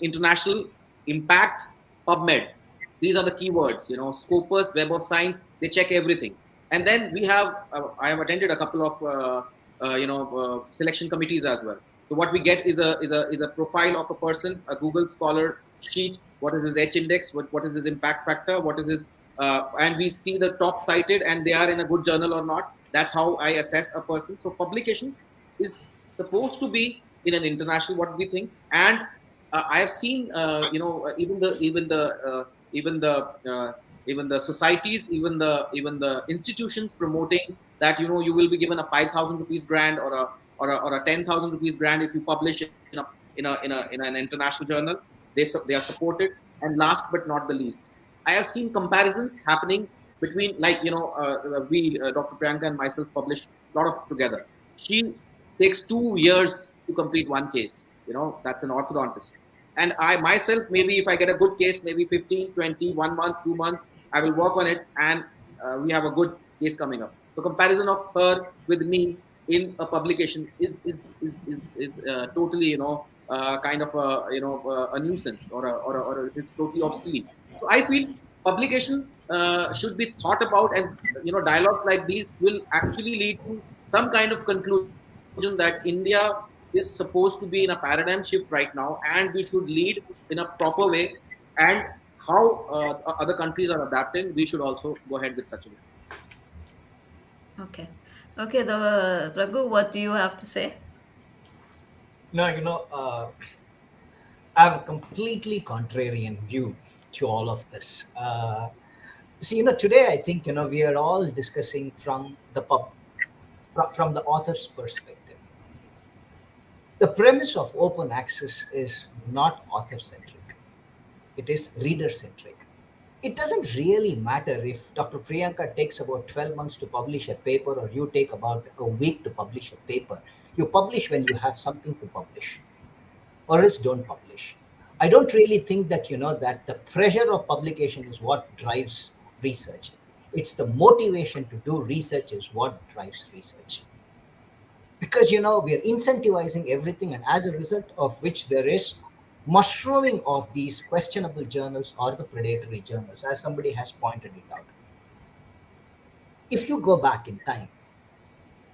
international impact, PubMed. These are the keywords. Scopus, Web of Science. They check everything. And then we have. I have attended a couple of selection committees as well. So what we get is a profile of a person, a Google Scholar sheet. What is his H index? What is his impact factor? What is his and we see the top cited and they are in a good journal or not. That's how I assess a person. So publication is supposed to be in an international, what we think, and I have seen, even the societies, even the institutions promoting that, you will be given a 5,000 rupees grant or a 10,000 rupees grant if you publish in an international journal. They are supported. And last but not the least, I have seen comparisons happening between, like, we, Dr. Priyanka and myself, published a lot of together. She takes 2 years to complete one case. That's an orthodontist. And I myself, maybe if I get a good case, maybe 15, 20, 1 month, 2 months, I will work on it, and we have a good case coming up. The comparison of her with me in a publication is totally, kind of a nuisance, or it's totally obsolete. So I feel publication should be thought about, and dialogues like these will actually lead to some kind of conclusion that India is supposed to be in a paradigm shift right now, and we should lead in a proper way. And how other countries are adapting, we should also go ahead with such a way. Okay. Okay, the Raghu, what do you have to say? No, I have a completely contrarian view to all of this. See, today I think we are all discussing from the from the author's perspective. The premise of open access is not author centric; it is reader centric. It doesn't really matter if Dr. Priyanka takes about 12 months to publish a paper or you take about a week to publish a paper. You publish when you have something to publish, or else don't publish. I don't really think that that the pressure of publication is what drives research. It's the motivation to do research is what drives research. Because we are incentivizing everything, and as a result of which there is mushrooming of these questionable journals or the predatory journals, as somebody has pointed it out. If you go back in time,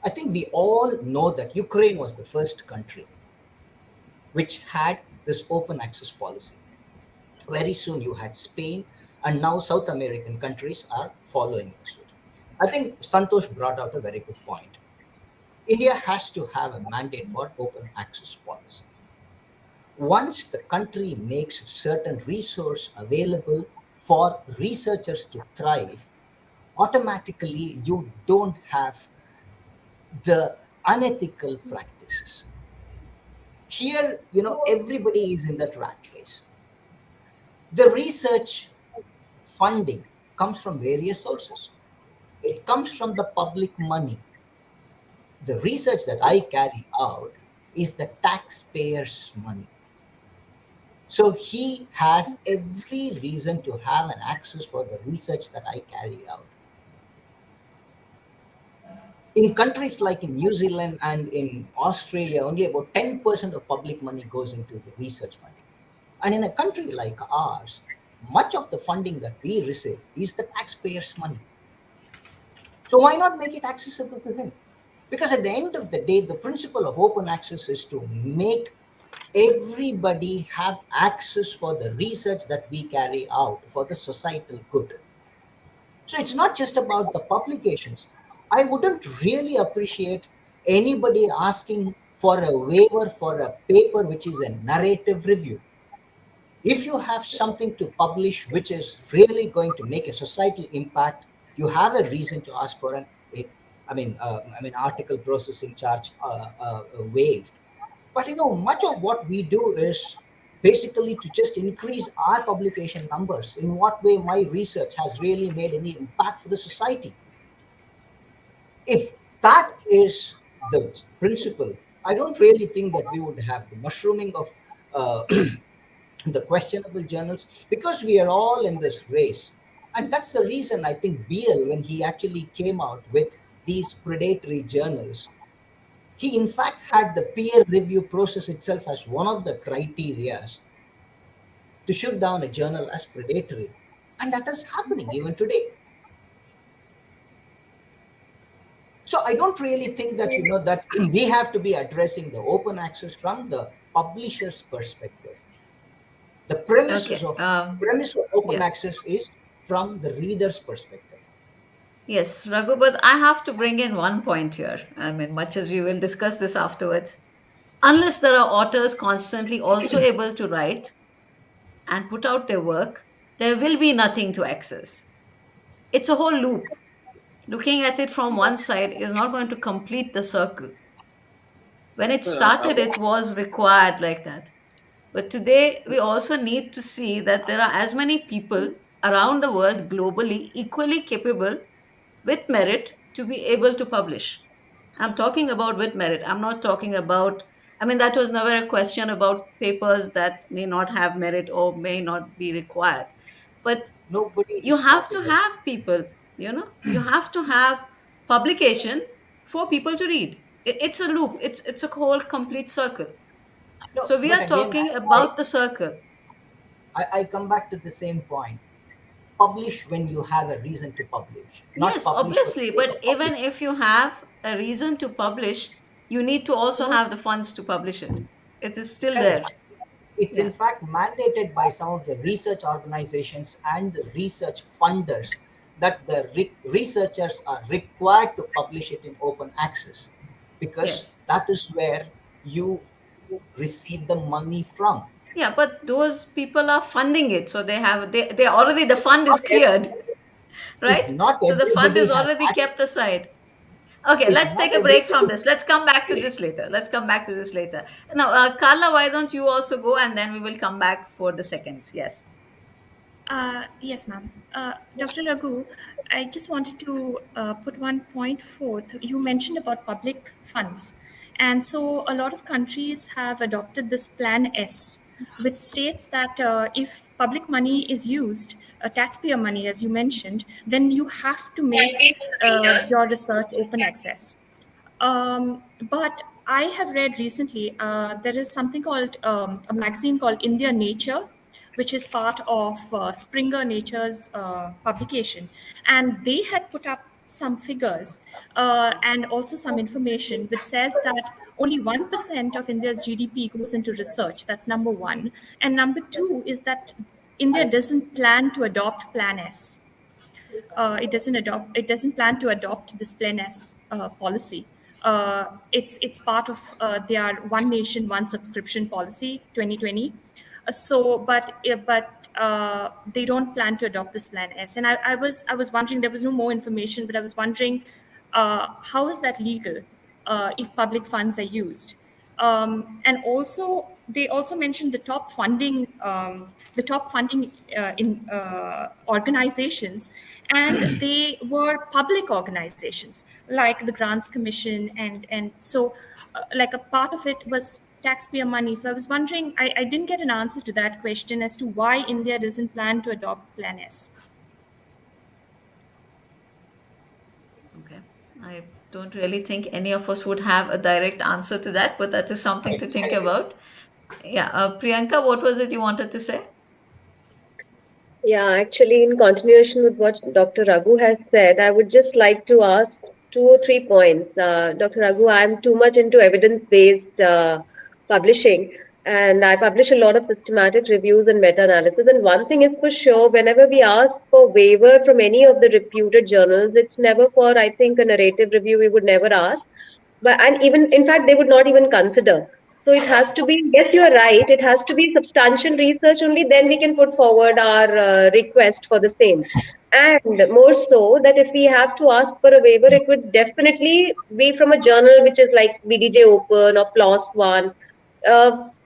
I think we all know that Ukraine was the first country which had this open access policy. Very soon you had Spain, and now South American countries are following suit. I think Santosh brought out a very good point. India has to have a mandate for open access policy. Once the country makes certain resource available for researchers to thrive, automatically you don't have the unethical practices. Here, everybody is in that rat race. The research funding comes from various sources. It comes from the public money. The research that I carry out is the taxpayers' money. So he has every reason to have an access for the research that I carry out. In countries like in New Zealand and in Australia, only about 10% of public money goes into the research funding. And in a country like ours, much of the funding that we receive is the taxpayers' money. So why not make it accessible to him? Because at the end of the day, the principle of open access is to make everybody have access for the research that we carry out for the societal good. So it's not just about the publications. I wouldn't really appreciate anybody asking for a waiver for a paper which is a narrative review. If you have something to publish which is really going to make a societal impact, you have a reason to ask for article processing charge waived. But much of what we do is basically to just increase our publication numbers. In what way my research has really made any impact for the society? If that is the principle, I don't really think that we would have the mushrooming of the questionable journals, because we are all in this race. And that's the reason I think Beale, when he actually came out with these predatory journals, he in fact had the peer review process itself as one of the criteria to shoot down a journal as predatory. And that is happening even today. So I don't really think that that we have to be addressing the open access from the publisher's perspective. The Okay. premise of open Yeah. access is from the reader's perspective. Yes, Raghu, but I have to bring in one point here. I mean, much as we will discuss this afterwards, unless there are authors constantly also able to write and put out their work, there will be nothing to access. It's a whole loop. Looking at it from one side is not going to complete the circle. When it Sir, started, it was required like that. But today, we also need to see that there are as many people around the world globally equally capable with merit to be able to publish. I'm talking about with merit. I'm not talking about, I mean, that was never a question about papers that may not have merit or may not be required. But Nobody you is have to stopping us. have people, you have to have publication for people to read. It's a loop, it's a whole complete circle. No, So we but are again, talking about the circle. I come back to the same point. Publish when you have a reason to publish, not Yes, publish for the obviously, sake but of even publishing. if you have a reason to publish, You need to also No, have the funds to publish it. It is still there. correct. It's in Yeah. fact mandated by some of the research organizations and the research funders that the researchers are required to publish it in open access, because Yes. that is where you receive the money from. Yeah, but those people are funding it, so they already, the fund is Not cleared, If right? not So the fund everybody is has already kept access, aside. Okay, if let's not take a break from everybody, this. Let's come back to this later. Let's come back to this later. Now, Carla, why don't you also go, and then we will come back for the seconds. Yes. Yes, ma'am. Dr. Raghu, I just wanted to put one point forth. You mentioned about public funds. And so a lot of countries have adopted this Plan S, which states that if public money is used, taxpayer money, as you mentioned, then you have to make your research open access. But I have read recently there is something called a magazine called India Nature, which is part of Springer Nature's publication, and they had put up some figures and also some information which said that only 1% of India's GDP goes into research. That's number one, and number two is that India doesn't plan to adopt Plan S. It doesn't plan to adopt this Plan S policy. It's part of their One Nation One Subscription policy 2020. But they don't plan to adopt this Plan S. And I was wondering, there was no more information, but I was wondering, how is that legal if public funds are used? And also, they also mentioned the top funding in organizations, and they were public organizations like the Grants Commission, and so like a part of it was taxpayer money. So I was wondering, I didn't get an answer to that question as to why India doesn't plan to adopt Plan S. Okay. I don't really think any of us would have a direct answer to that, but that is something to think about. Yeah. Priyanka, what was it you wanted to say? Yeah, actually, in continuation with what Dr. Raghu has said, I would just like to ask two or three points. Dr. Raghu, I'm too much into evidence-based publishing, and I publish a lot of systematic reviews and meta-analysis. And one thing is for sure, whenever we ask for waiver from any of the reputed journals, it's never for, I think, a narrative review. We would never ask, but and even in fact, they would not even consider. So it has to be, yes, you are right, it has to be substantial research, only then we can put forward our request for the same. And more so that if we have to ask for a waiver, it would definitely be from a journal which is like BDJ Open or PLOS One.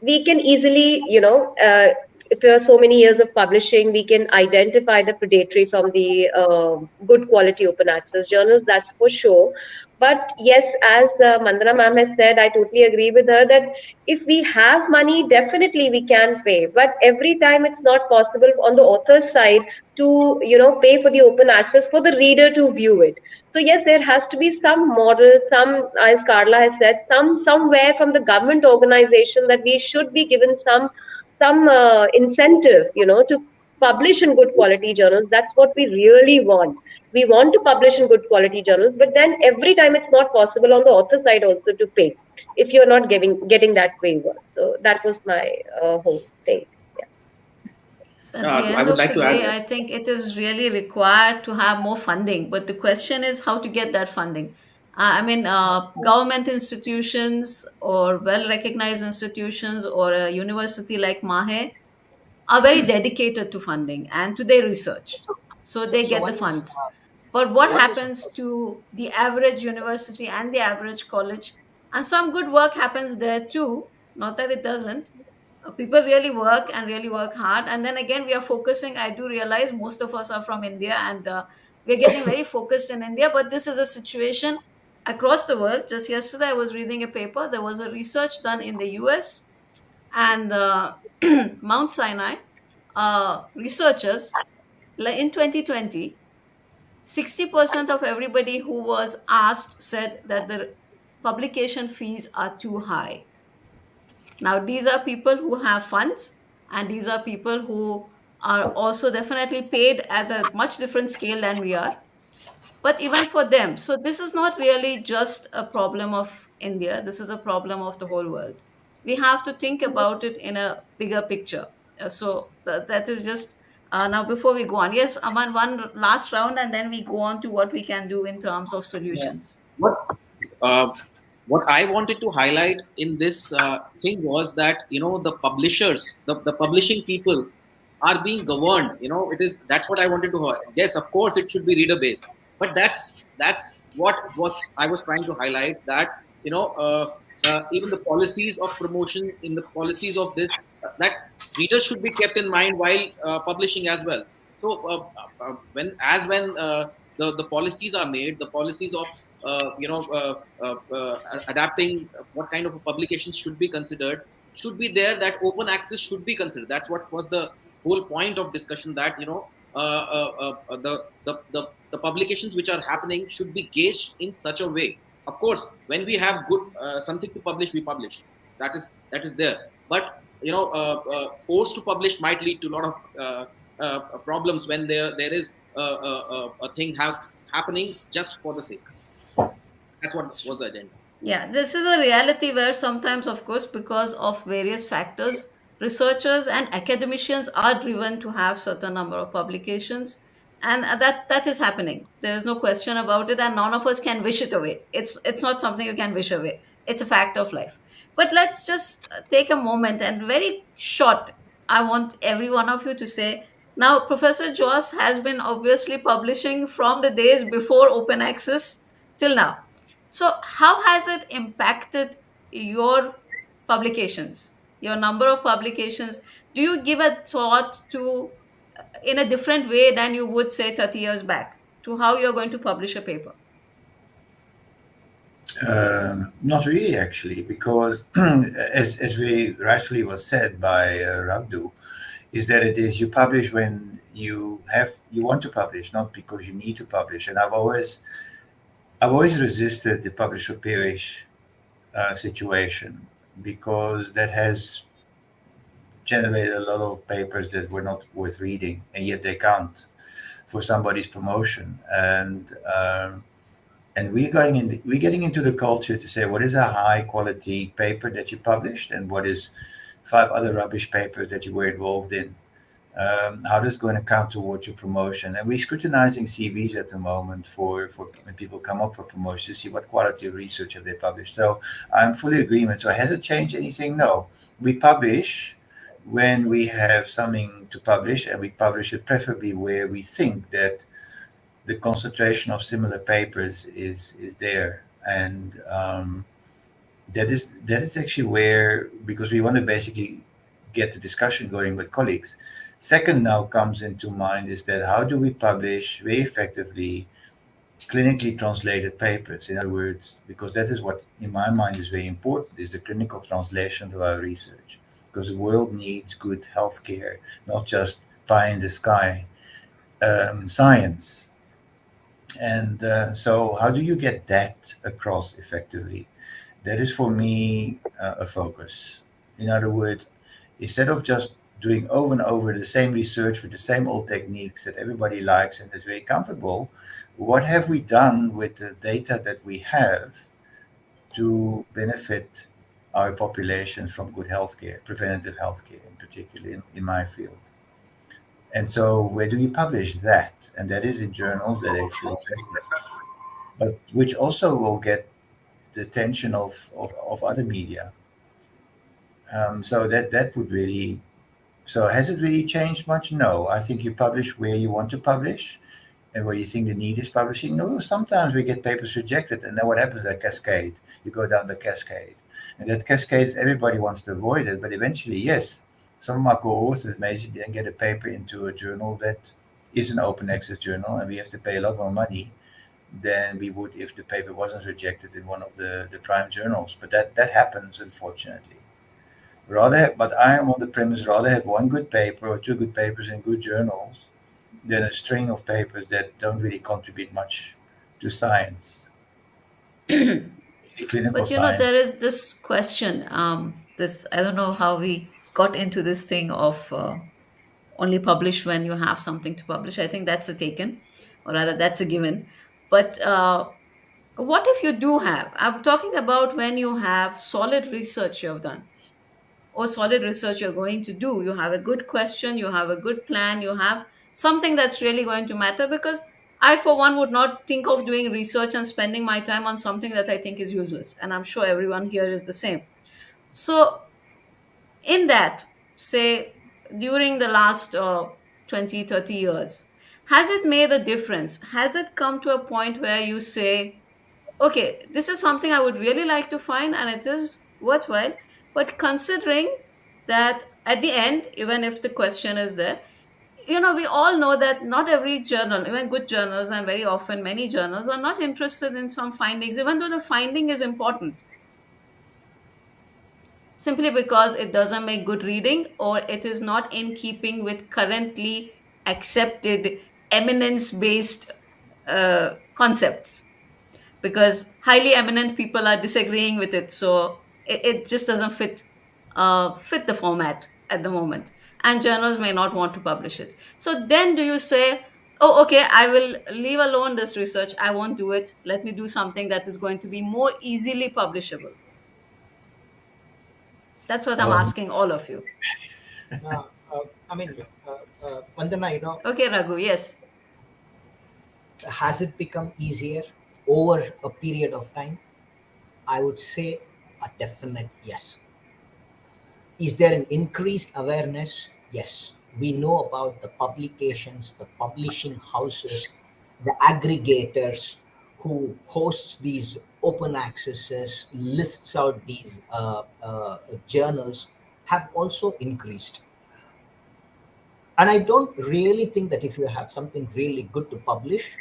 We can easily, if there are so many years of publishing, we can identify the predatory from the good quality open access journals, that's for sure. But yes, as Mandana ma'am has said, I totally agree with her that if we have money, definitely we can pay. But every time it's not possible on the author's side to, pay for the open access for the reader to view it. So yes, there has to be some model, some, as Carla has said, somewhere from the government organization that we should be given some incentive, to publish in good quality journals. That's what we really want. We want to publish in good quality journals, but then every time it's not possible on the author side also to pay if you're not getting that waiver. So that was my whole thing. Yeah. So at the I end would of like the to add day, that. I think it is really required to have more funding. But the question is how to get that funding. Government institutions or well recognized institutions or a university like Mahe are very dedicated to funding and to their research. so, So so, they so get the one is, funds. But what one is, happens to the average university and the average college? And some good work happens there too, not that it doesn't. People really work and really work hard. And then again, we are focusing. I do realize most of us are from India, and we're getting very focused in India. But this is a situation across the world. Just yesterday, I was reading a paper. There was a research done in the US and Mount Sinai. Researchers, like in 2020, 60% of everybody who was asked said that the publication fees are too high. Now, these are people who have funds, and these are people who are also definitely paid at a much different scale than we are. But even for them, so this is not really just a problem of India, this is a problem of the whole world. We have to think about it in a bigger picture. That is just now before we go on, yes, Aman, one last round and then we go on to what we can do in terms of Yeah. solutions. What uh, what I wanted to highlight in this thing was that, the publishers, the publishing people are being governed. It is that's what I wanted to. Yes, of course, it should be reader based, but that's what was I was trying to highlight, that even the policies of promotion, in the policies of this, that readers should be kept in mind while publishing as well. So when the policies are made, the policies of adapting what kind of a publication should be considered, should be there, that open access should be considered. That's what was the whole point of discussion, that the publications which are happening should be gauged in such a way. Of course, when we have good something to publish, we publish. That is there. But forced to publish might lead to a lot of problems when there is a thing happening just for the sake. That's what was the agenda. Yeah, this is a reality where sometimes, of course, because of various factors, researchers and academicians are driven to have certain number of publications, and that is happening. There is no question about it, and none of us can wish it away. It's not something you can wish away. It's a fact of life. But let's just take a moment and very short. I want every one of you to say now. Professor Joss has been obviously publishing from the days before open access till now, so, how has it impacted your publications, your number of publications? Do you give a thought to, in a different way than you would say 30 years back, to how you're going to publish a paper? Not really, actually, because as we rightfully was said by Ragdu, is that it is you publish when you want to publish, not because you need to publish. And I've always resisted the publish or perish situation, because that has generated a lot of papers that were not worth reading, and yet they count for somebody's promotion. And we're getting into the culture to say what is a high quality paper that you published and what is five other rubbish papers that you were involved in. How this going to count towards your promotion? And we're scrutinizing CVs at the moment for when people come up for promotion to see what quality of research have they published. So I'm fully agreement. So has it changed anything? No. We publish when we have something to publish, and we publish it preferably where we think that the concentration of similar papers is there. And that is actually where, because we want to basically get the discussion going with colleagues. Second now comes into mind is that how do we publish very effectively clinically translated papers? In other words, because that is what in my mind is very important, is the clinical translation of our research, because the world needs good healthcare, not just pie in the sky science. And so how do you get that across effectively? That is for me a focus. In other words, instead of just doing over and over the same research with the same old techniques that everybody likes and is very comfortable, what have we done with the data that we have to benefit our population from good healthcare, preventative healthcare in particular in my field? And so where do you publish that? And that is in journals that actually address that, but which also will get the attention of other media. So that would really. So has it really changed much? No. I think you publish where you want to publish and where you think the need is publishing. No, sometimes we get papers rejected, and then what happens? A cascade. You go down the cascade, and that cascade, everybody wants to avoid it, but eventually, yes, some of my co-authors may then get a paper into a journal that is an open access journal, and we have to pay a lot more money than we would if the paper wasn't rejected in one of the prime journals. But that happens, unfortunately. But I am on the premise rather have one good paper or two good papers in good journals than a string of papers that don't really contribute much to science, clinical But science. there is this question. This I don't know how we got into this thing of only publish when you have something to publish. I think that's a taken, or rather, that's a given. But what if you do have? I'm talking about when you have solid research you've done or solid research you're going to do. You have a good question, you have a good plan, you have something that's really going to matter. Because I, for one, would not think of doing research and spending my time on something that I think is useless. And I'm sure everyone here is the same. So, in that, say, during the last 20, 30 years, has it made a difference? Has it come to a point where you say, okay, this is something I would really like to find and it is worthwhile, but considering that at the end, even if the question is there, we all know that not every journal, even good journals, and very often many journals are not interested in some findings, even though the finding is important, simply because it doesn't make good reading or it is not in keeping with currently accepted eminence based concepts, because highly eminent people are disagreeing with it. So it just doesn't fit the format at the moment, and journals may not want to publish it. So then do you say, oh, okay, I will leave alone this research, I won't do it, let me do something that is going to be more easily publishable? That's what I'm Um, asking all of you. Uh, uh, I mean, Vandana, Okay, Raghu, yes. has it become easier over a period of time? I would say a definite yes. Is there an increased awareness? Yes. We know about the publications, the publishing houses, the aggregators who hosts these open accesses, lists out these journals have also increased. And I don't really think that if you have something really good to publish,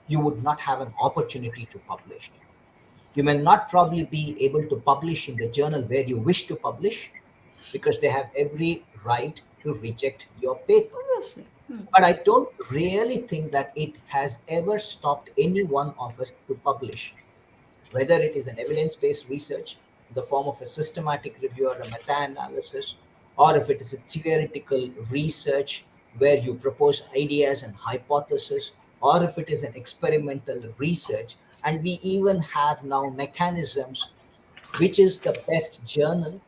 you would not have an opportunity to publish. You may not probably be able to publish in the journal where you wish to publish because they have every right to reject your paper. Obviously. But I don't really think that it has ever stopped any one of us to publish, whether it is an evidence based research in the form of a systematic review or a meta analysis, or if it is a theoretical research where you propose ideas and hypotheses, or if it is an experimental research. And we even have now mechanisms which is the best journal,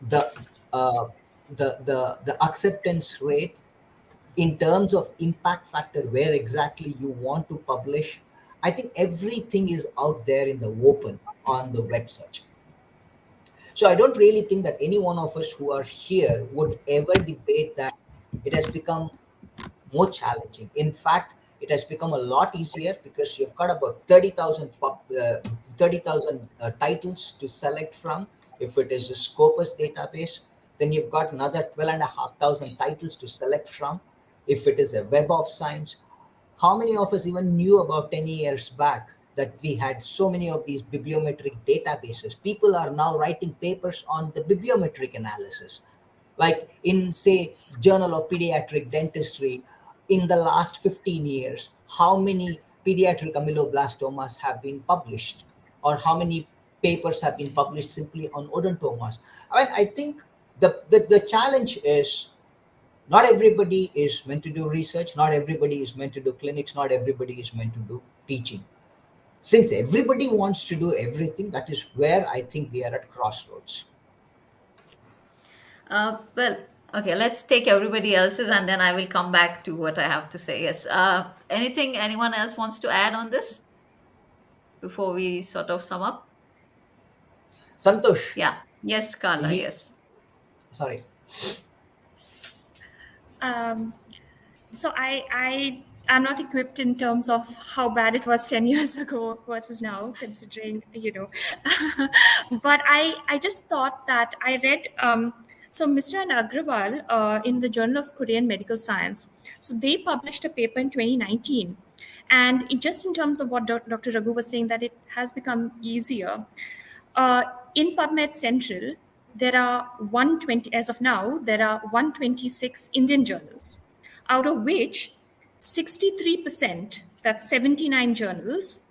the uh, the acceptance rate in terms of impact factor, where exactly you want to publish. I think everything is out there in the open on the website. So I don't really think that any one of us who are here would ever debate that it has become more challenging. In fact, it has become a lot easier because you've got about 30,000 titles to select from. If it is a Scopus database, then you've got another 12,500 titles to select from. If it is a Web of Science, how many of us even knew about 10 years back that we had so many of these bibliometric databases? People are now writing papers on the bibliometric analysis. Like in, say, Journal of Pediatric Dentistry, in the last 15 years, how many pediatric ameloblastomas have been published, or how many papers have been published simply on odontomas? I mean, I think the challenge is not everybody is meant to do research, not everybody is meant to do clinics, not everybody is meant to do teaching. Since everybody wants to do everything, that is where I think we are at crossroads. Well, okay, let's take everybody else's and then I will come back to what I have to say. Yes. Anything anyone else wants to add on this before we sort of sum up? Santosh, Yeah. Yes, Carla. ye- Yes. sorry. Um, so I'm not equipped in terms of how bad it was 10 years ago versus now, considering, but I just thought that I read, so Mr. and Agrawal in the Journal of Korean Medical Science, so they published a paper in 2019. And just in terms of what Dr. Raghu was saying, that it has become easier. Uh, in PubMed Central, there are 120, as of now, there are 126 Indian journals, out of which 63%, that's 79 journals,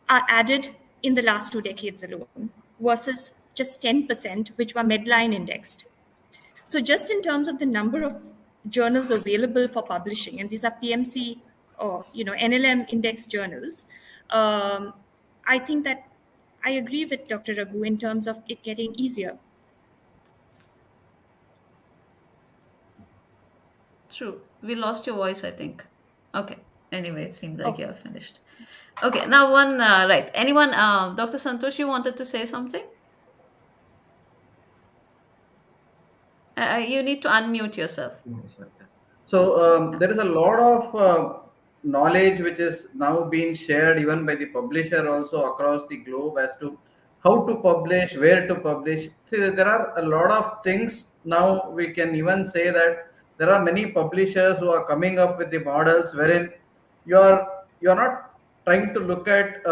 are added in the last 2 decades alone, versus just 10%, which were Medline indexed. So just in terms of the number of journals available for publishing, and these are PMC or NLM index journals, I think that I agree with Dr. Raghu in terms of it getting easier. True. We lost your voice, I think. Okay. Anyway, it seems like Oh, you're finished. Okay. Now, right. Anyone, Dr. Santosh, you wanted to say something? You need to unmute yourself. So there is a lot of knowledge which is now being shared even by the publisher also across the globe as to how to publish, where to publish. See, there are a lot of things now. We can even say that there are many publishers who are coming up with the models wherein you are not trying to look at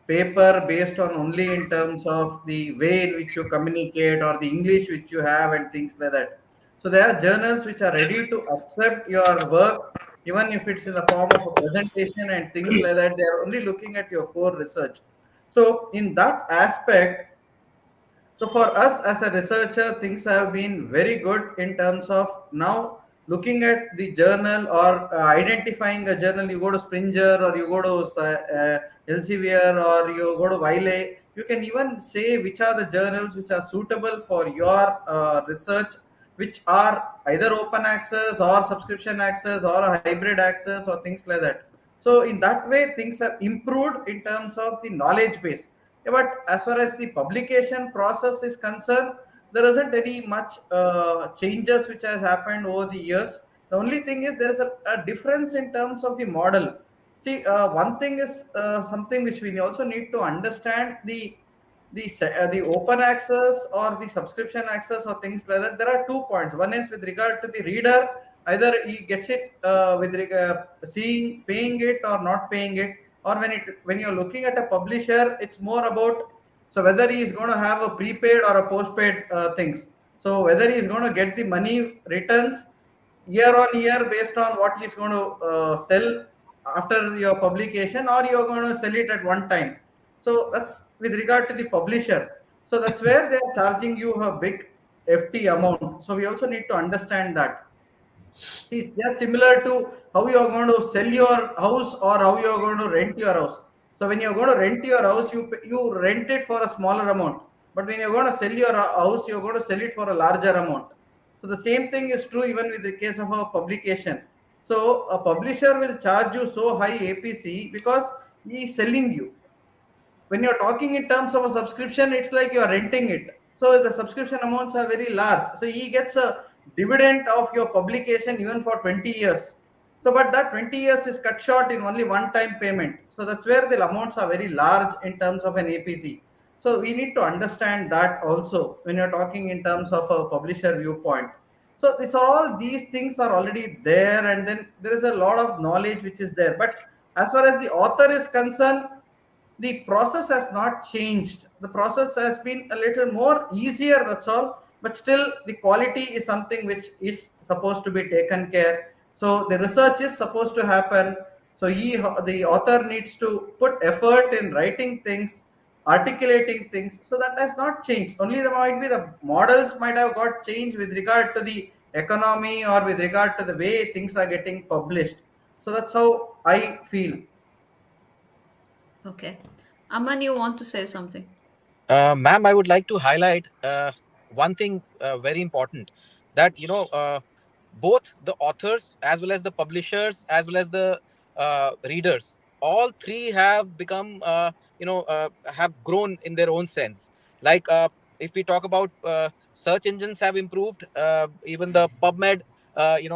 paper based on only in terms of the way in which you communicate or the English which you have and things like that. So there are journals which are ready to accept your work, even if it's in the form of a presentation and things like that. They are only looking at your core research. So in that aspect, so for us as a researcher, things have been very good in terms of now looking at the journal or identifying a journal. You go to Springer or you go to Elsevier or you go to Wiley. You can even say which are the journals which are suitable for your research, which are either open access or subscription access or a hybrid access or things like that. So in that way, things have improved in terms of the knowledge base. Yeah, but as far as the publication process is concerned, there isn't any much changes which has happened over the years. The only thing is there is a difference in terms of the model. See, one thing is something which we also need to understand the open access or the subscription access or things like that. There are 2 points. One is with regard to the reader, either he gets it with regard seeing paying it or not paying it, or when you're looking at a publisher, it's more about so whether he is going to have a prepaid or a postpaid things. So whether he is going to get the money returns year on year based on what he's going to sell after your publication, or you're going to sell it at one time. So that's with regard to the publisher. So that's where they're charging you a big FT amount. So we also need to understand that. It's just similar to how you are going to sell your house or how you are going to rent your house. So when you're going to rent your house, you rent it for a smaller amount. But when you're going to sell your house, you're going to sell it for a larger amount. So the same thing is true even with the case of a publication. So a publisher will charge you so high APC because he is selling you. When you're talking in terms of a subscription, it's like you're renting it. So the subscription amounts are very large. So he gets a dividend of your publication even for 20 years. So, but that 20 years is cut short in only one time payment. So that's where the amounts are very large in terms of an APC. So we need to understand that also when you're talking in terms of a publisher viewpoint. So these are all these things are already there, and then there is a lot of knowledge which is there. But as far as the author is concerned, the process has not changed. The process has been a little more easier, that's all. But still, the quality is something which is supposed to be taken care. So the research is supposed to happen. So the author needs to put effort in writing things, articulating things. So that has not changed. Only there might be the models might have got changed with regard to the economy or with regard to the way things are getting published. So that's how I feel. Okay. Aman, you want to say something? Ma'am, I would like to highlight one thing very important, that both the authors as well as the publishers as well as the readers, all three have become have grown in their own sense. Like if we talk about search engines have improved, even the PubMed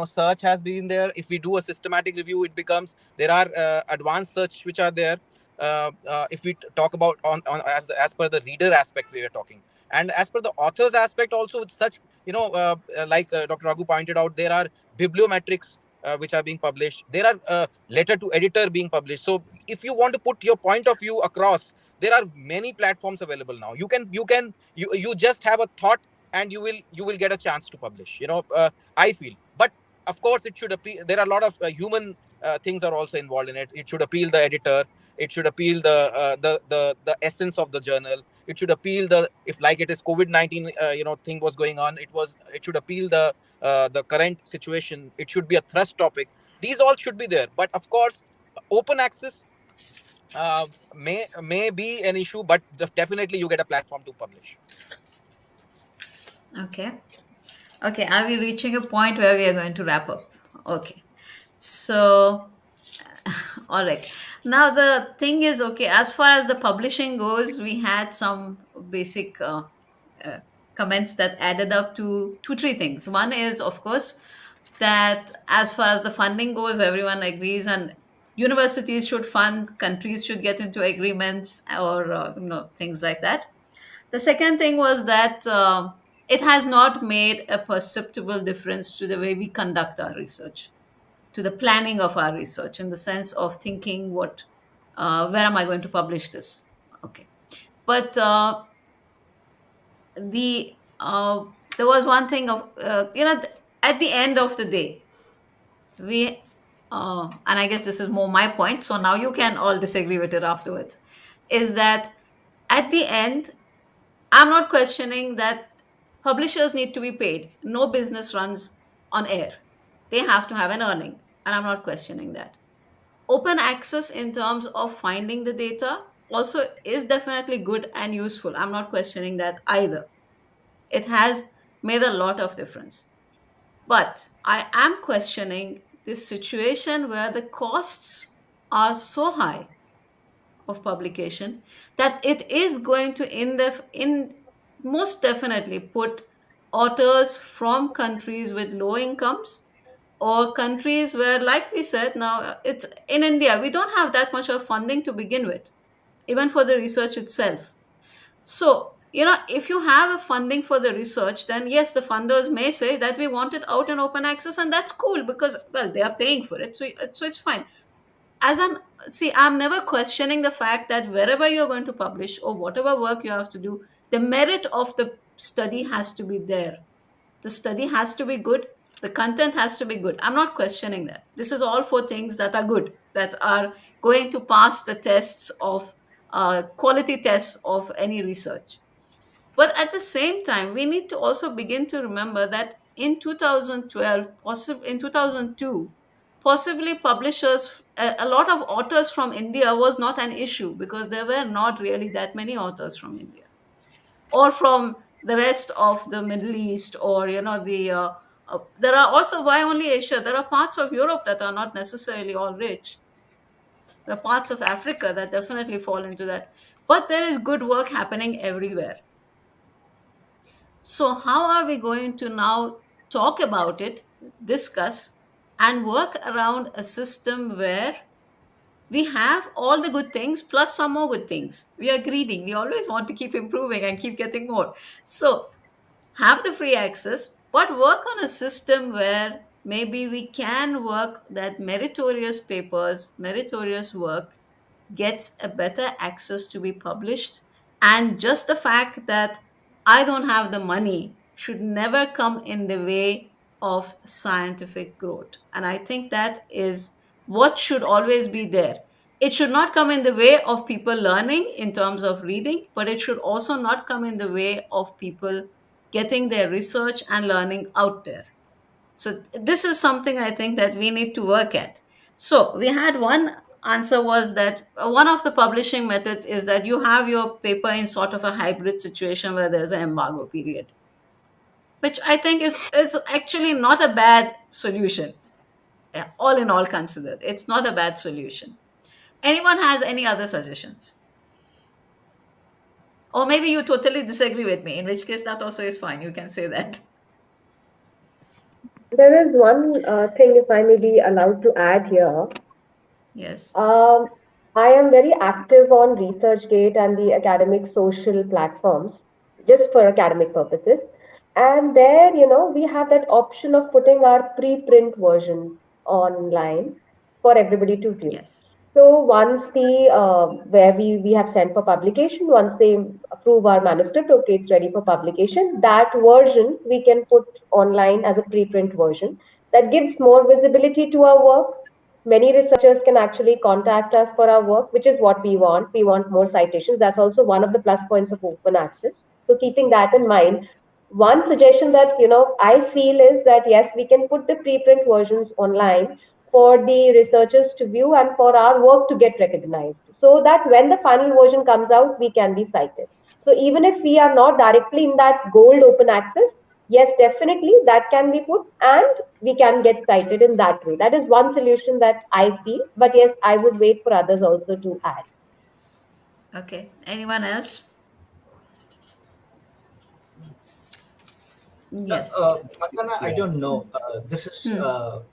search has been there. If we do a systematic review, it becomes there are advanced search which are there. If we talk about on as per the reader aspect we were talking, and as per the authors aspect also, with such like Dr. Raghu pointed out, there are bibliometrics which are being published. There are letter to editor being published. So if you want to put your point of view across, there are many platforms available now. You just have a thought and you will get a chance to publish, I feel. But of course it should appeal. There are a lot of human things are also involved in it. It should appeal the editor. It should appeal the essence of the journal. It should appeal the, if like it is COVID-19 thing was going on, it should appeal the current situation. It should be a thrust topic. These all should be there. But of course, open access may be an issue, but definitely you get a platform to publish. Okay. Okay. Are we reaching a point where we are going to wrap up? Okay. So, all right. Now, the thing is, okay, as far as the publishing goes, we had some basic uh, comments that added up to two, three things. One is, of course, that as far as the funding goes, everyone agrees, and universities should fund, countries should get into agreements, or things like that. The second thing was that it has not made a perceptible difference to the way we conduct our research, to the planning of our research, in the sense of thinking, where am I going to publish this? Okay, but there was one thing of at the end of the day, we and I guess this is more my point, so now you can all disagree with it afterwards, is that at the end, I'm not questioning that publishers need to be paid. No business runs on air. They have to have an earning, and I'm not questioning that. Open access in terms of finding the data also is definitely good and useful. I'm not questioning that either. It has made a lot of difference. But I am questioning this situation where the costs are so high of publication that it is going to in most definitely put authors from countries with low incomes, or countries where, like we said, now it's in India, we don't have that much of funding to begin with, even for the research itself. So, if you have a funding for the research, then yes, the funders may say that we want it out in open access, and that's cool because, well, they are paying for it. So it's fine. As I'm See, I'm never questioning the fact that wherever you're going to publish or whatever work you have to do, the merit of the study has to be there. The study has to be good. The content has to be good. I'm not questioning that. This is all for things that are good, that are going to pass the tests of quality tests of any research. But at the same time, we need to also begin to remember that in 2012, in 2002, possibly publishers, a lot of authors from India was not an issue because there were not really that many authors from India or from the rest of the Middle East, or there are also, why only Asia? There are parts of Europe that are not necessarily all rich. There are parts of Africa that definitely fall into that. But there is good work happening everywhere. So, how are we going to now talk about it, discuss, and work around a system where we have all the good things plus some more good things? We are greedy. We always want to keep improving and keep getting more. So, have the free access, but work on a system where maybe we can work that meritorious papers, meritorious work gets a better access to be published. And just the fact that I don't have the money should never come in the way of scientific growth. And I think that is what should always be there. It should not come in the way of people learning in terms of reading, but it should also not come in the way of people getting their research and learning out there. So this is something I think that we need to work at. So we had one answer was that one of the publishing methods is that you have your paper in sort of a hybrid situation where there's an embargo period, which I think is actually not a bad solution. Yeah, all in all considered, it's not a bad solution. Anyone has any other suggestions? Or maybe you totally disagree with me, in which case that also is fine. You can say that. There is one thing, if I may be allowed to add here. Yes. I am very active on ResearchGate and the academic social platforms, just for academic purposes. And there, we have that option of putting our preprint versions online for everybody to view. Yes. So once where we have sent for publication, once they approve our manuscript, okay, it's ready for publication, that version we can put online as a preprint version. That gives more visibility to our work. Many researchers can actually contact us for our work, which is what we want. We want more citations. That's also one of the plus points of open access. So keeping that in mind, one suggestion that I feel is that yes, we can put the preprint versions online, for the researchers to view and for our work to get recognized, so that when the final version comes out, we can be cited. So even if we are not directly in that gold open access, yes, definitely that can be put and we can get cited in that way. That is one solution that I feel, but yes, I would wait for others also to add. Okay. Anyone else? Yes. Mandana, I Yeah. don't know. This is a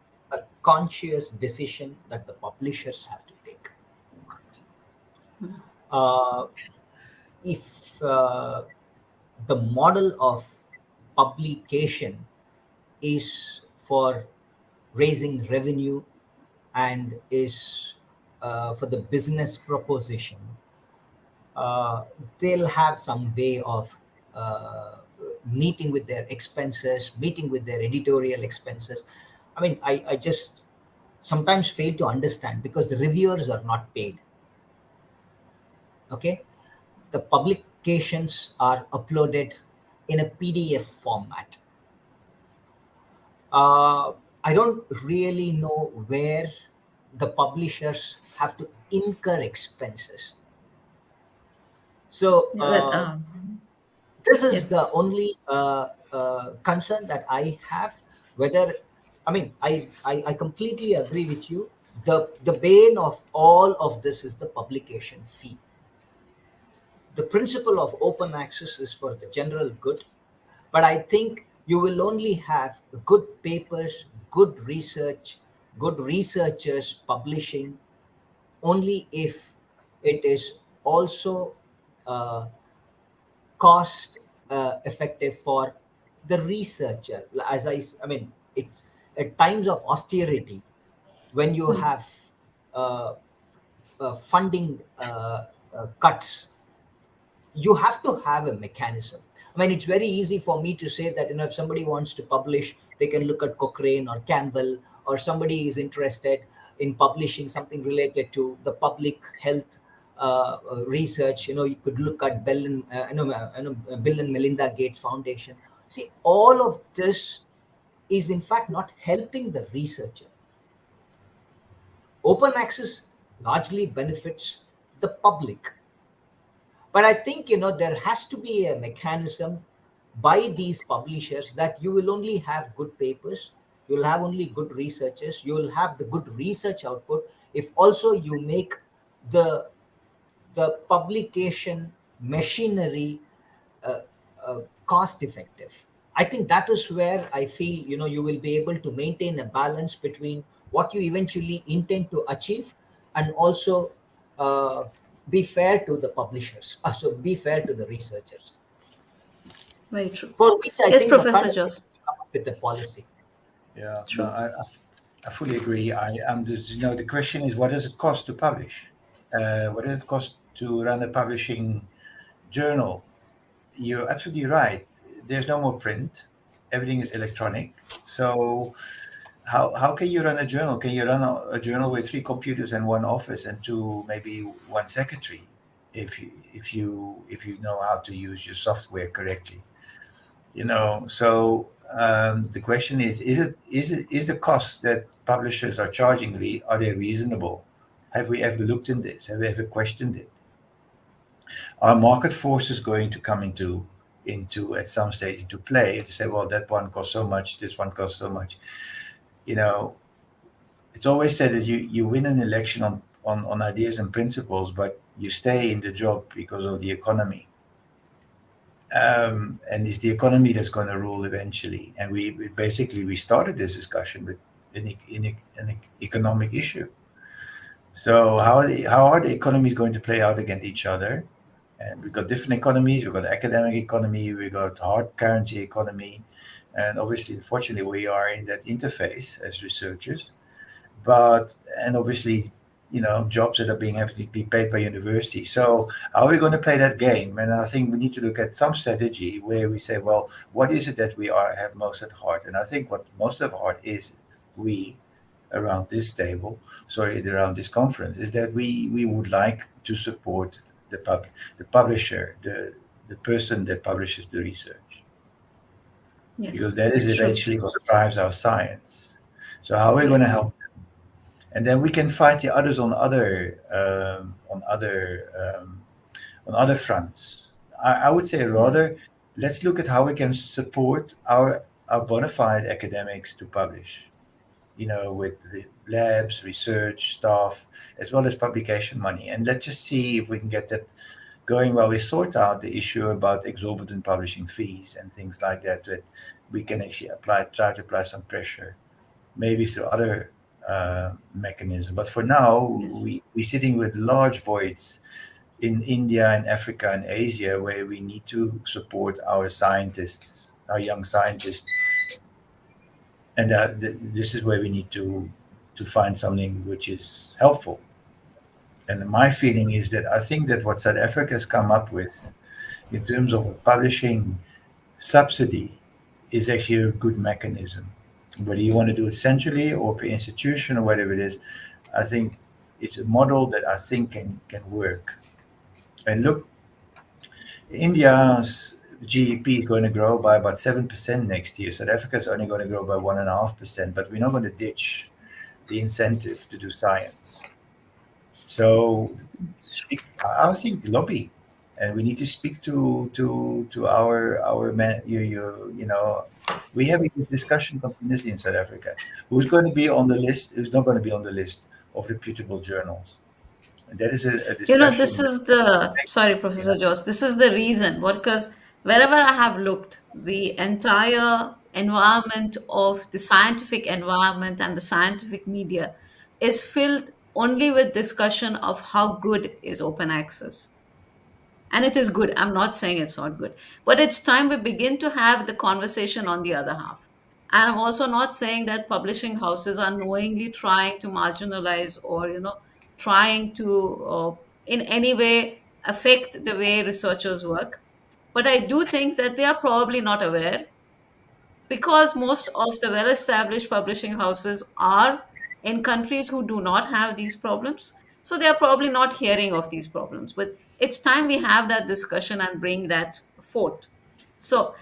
conscious decision that the publishers have to take. Uh, if the model of publication is for raising revenue and is for the business proposition, they'll have some way of uh, meeting with their expenses, meeting with their editorial expenses. I mean, I just sometimes fail to understand because the reviewers are not paid. Okay, the publications are uploaded in a PDF format. I don't really know where the publishers have to incur expenses. So Well, this is yes. the only concern that I have. Whether, I mean, I completely agree with you. The bane of all of this is the publication fee. The principle of open access is for the general good, but I think you will only have good papers, good research, good researchers publishing only if it is also uh, cost effective for the researcher. I mean, it's at times of austerity when you have uh, funding cuts, you have to have a mechanism. I mean, it's very easy for me to say that, if somebody wants to publish, they can look at Cochrane or Campbell, or somebody is interested in publishing something related to the public health research. You could look at Bill and Melinda Gates Foundation. See, all of this is in fact not helping the researcher. Open access largely benefits the public. But I think, there has to be a mechanism by these publishers that you will only have good papers, you'll have only good researchers, you'll have the good research output if also you make the publication machinery uh, cost effective. I think that is where I feel, you will be able to maintain a balance between what you eventually intend to achieve and also uh, be fair to the publishers, so be fair to the researchers, Very true. for which I Yes, think the Professor panel Jose. needs to come up with a policy. Yeah, no, True. I fully agree. I am just, the question is, what does it cost to publish? What does it cost to run a publishing journal? You're absolutely right. There's no more print. Everything is electronic. So how can you run a journal? Can you run a journal with 3 computers and 1 office and 2, maybe 1 secretary, if you know how to use your software correctly? So the question is the cost that publishers are charging, are they reasonable? Have we ever looked in this? Have we ever questioned it? Are market forces going to come into at some stage into play to say, well, that one costs so much, this one costs so much? It's always said that you win an election on ideas and principles, but you stay in the job because of the economy. And it's the economy that's going to rule eventually. And we started this discussion with an economic issue. So how are the economies going to play out against each other? And we've got different economies. We've got academic economy. We've got hard currency economy. And obviously, unfortunately, we are in that interface as researchers. And obviously, jobs that are being have to be paid by university. So how are we going to play that game? And I think we need to look at some strategy where we say, well, what is it that we have most at heart? And I think what most at heart is, we around this table, around this conference, is that we would like to support the publisher, the person that publishes the research, because Yes. that is True. eventually what drives our science. So how are we going to Yes. help them? and then we can fight the others on other fronts. I would say rather, let's look at how we can support our bona fide academics to publish, with labs, research, staff, as well as publication money. And let's just see if we can get that going while we sort out the issue about exorbitant publishing fees and things like that, that we can actually try to apply some pressure, maybe through other mechanisms. But for now, Yes. we're sitting with large voids in India and Africa and Asia where we need to support our scientists, our young scientists. And this is where we need to find something which is helpful. And my feeling is that I think that what South Africa has come up with in terms of a publishing subsidy is actually a good mechanism. Whether you want to do it centrally or per institution or whatever it is, I think it's a model that I think can work. And look, India's GDP is going to grow by about 7% next year. South Africa is only going to grow by 1.5%, but we're not going to ditch the incentive to do science. So I think lobby, and we need to speak to our man. We have a discussion continuously in South Africa. Who's going to be on the list? Who's not going to be on the list of reputable journals? And that is a discussion. This is the, sorry, Professor Joss, this is the reason. Because wherever I have looked, the entire environment of the scientific environment and the scientific media is filled only with discussion of how good is open access. And it is good. I'm not saying it's not good. But it's time we begin to have the conversation on the other half. And I'm also not saying that publishing houses are knowingly trying to marginalize or, trying to, in any way, affect the way researchers work. But I do think that they are probably not aware, because most of the well established publishing houses are in countries who do not have these problems. So they are probably not hearing of these problems. But it's time we have that discussion and bring that forth. So,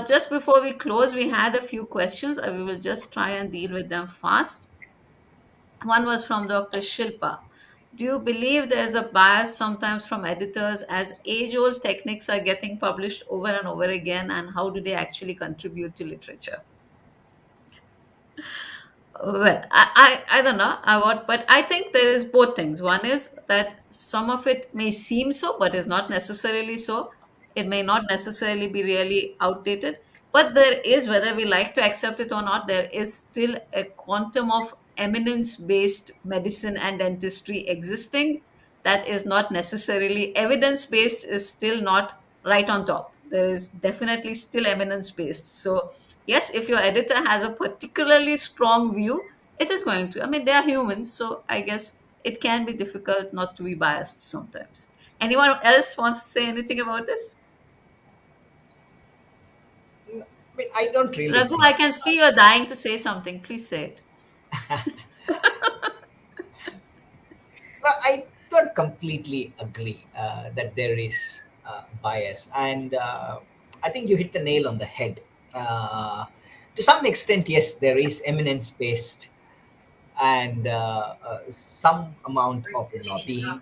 just before we close, we had a few questions. We will just try and deal with them fast. One was from Dr. Shilpa. Do you believe there's a bias sometimes from editors as age old techniques are getting published over and over again? And how do they actually contribute to literature? Well, I don't know what, but I think there is both things. One is that some of it may seem so, but is not necessarily so. It may not necessarily be really outdated, but there is, whether we like to accept it or not, there is still a quantum of eminence-based medicine and dentistry existing that is not necessarily evidence-based, is still not right on top. There is definitely still eminence-based. So yes, if your editor has a particularly strong view, it is going to. I mean, they are humans, so I guess it can be difficult not to be biased sometimes. Anyone else wants to say anything about this? I mean, I don't really Raghu, think. I can see you're dying to say something. Please say it. Well, I don't completely agree that there is bias, and I think you hit the nail on the head. To some extent, yes, there is eminence-based and some amount of lobbying,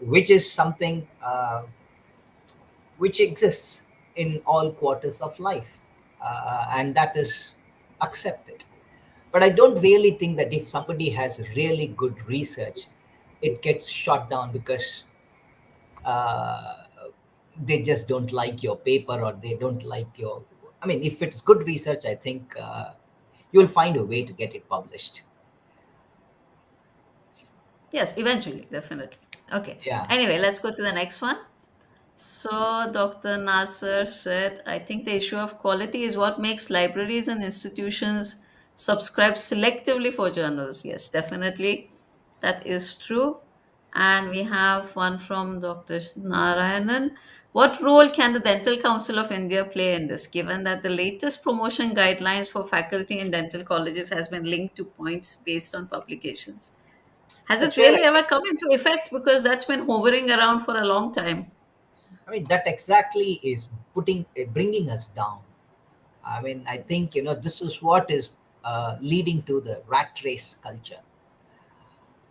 which is something which exists in all quarters of life, and that is accepted. But I don't really think that if somebody has really good research, it gets shot down because uh, they just don't like your paper or they don't like your. I mean, if it's good research, I think you'll find a way to get it published. Yes, eventually, definitely. Okay. Yeah. Anyway, let's go to the next one. So, Dr. Nasser said, I think the issue of quality is what makes libraries and institutions subscribe selectively for journals. Yes, definitely. That is true. And we have one from Dr. Narayanan. What role can the Dental Council of India play in this, given that the latest promotion guidelines for faculty in dental colleges has been linked to points based on publications? Has it Chair, really ever come into effect? Because that's been hovering around for a long time. I mean, that exactly is bringing us down. I mean, I think Yes. this is what is leading to the rat race culture.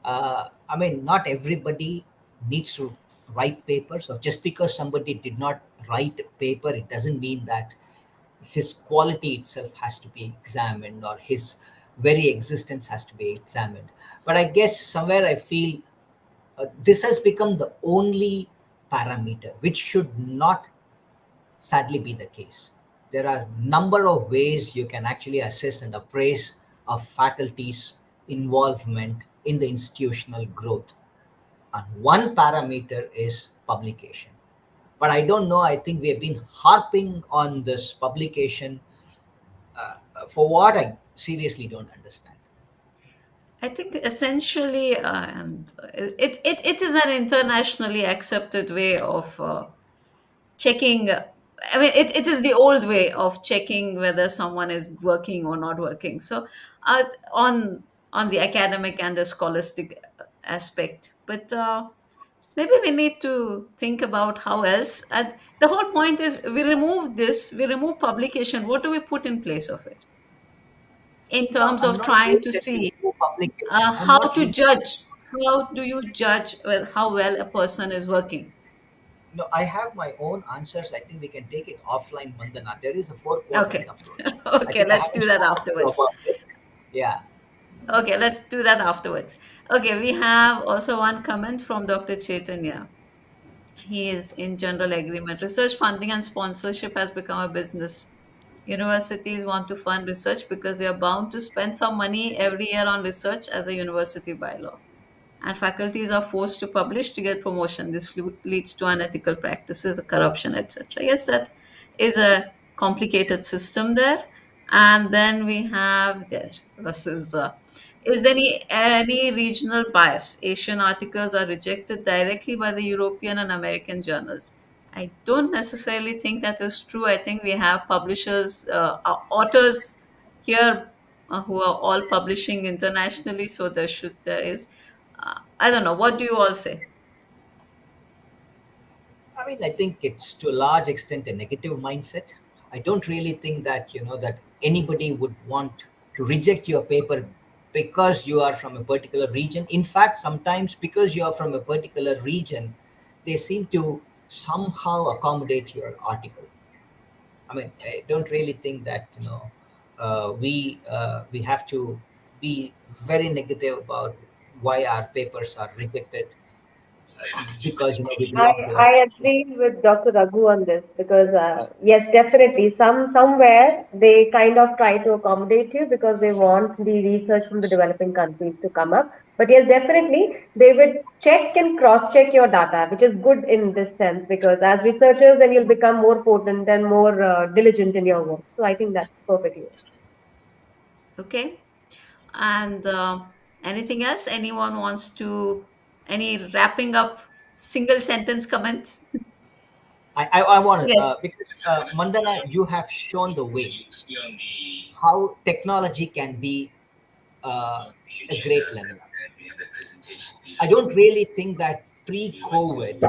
I mean, not everybody needs to write papers, or just because somebody did not write a paper, it doesn't mean that his quality itself has to be examined, or his very existence has to be examined. But I guess somewhere I feel this has become the only parameter, which should not sadly be the case. There are number of ways you can actually assess and appraise a faculty's involvement in the institutional growth, and one parameter is publication. But I don't know, I think we have been harping on this publication for what I seriously don't understand. I think essentially, and it is an internationally accepted way of checking. I mean, it is the old way of checking whether someone is working or not working. So, uh, on on the academic and the scholastic aspect, but maybe we need to think about how else. And the whole point is, we remove this, we remove publication. What do we put in place of it in No, terms I'm of not trying saying to that we see remove publication. I'm how not to really. judge? How do you judge how well a person is working? No, I have my own answers. I think we can take it offline, Mandana. There is a four quadrant Okay. approach. I Okay, think I let's haven't do that spoken to you afterwards. about it. Yeah. Okay, let's do that afterwards. Okay, we have also one comment from Dr. Chaitanya. He is in general agreement. Research funding and sponsorship has become a business. Universities want to fund research because they are bound to spend some money every year on research as a university bylaw. And faculties are forced to publish to get promotion. This leads to unethical practices, corruption, etc. Yes, that is a complicated system there. And then we have there. This is there any regional bias? Asian articles are rejected directly by the European and American journals. I don't necessarily think that is true. I think we have publishers, authors here who are all publishing internationally. So there is. I don't know. What do you all say? I mean, I think it's to a large extent a negative mindset. I don't really think that, that anybody would want to reject your paper because you are from a particular region. In fact, sometimes because you are from a particular region, they seem to somehow accommodate your article. I mean, I don't really think that we have to be very negative about why our papers are rejected because we I, belong to a I certain. agree with Dr. Raghu on this because yes, definitely somewhere they kind of try to accommodate you because they want the research from the developing countries to come up. But yes, definitely they would check and cross-check your data, which is good in this sense because as researchers, then you'll become more potent and more diligent in your work. So I think that's perfectly. Okay. And anything else? Anyone wants to, any wrapping up single sentence comments? I want to, Yes. because Mandana, you have shown the way how technology can be a great level up. I don't really think that pre-COVID,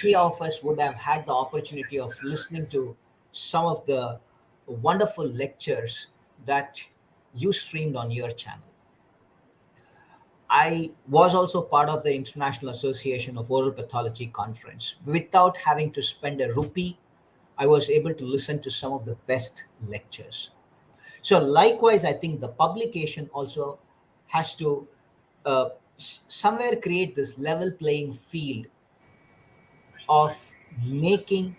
any of us would have had the opportunity of listening to some of the wonderful lectures that you streamed on your channel. I was also part of the International Association of Oral Pathology conference. Without having to spend a rupee, I was able to listen to some of the best lectures. So, likewise, I think the publication also has to somewhere create this level playing field of making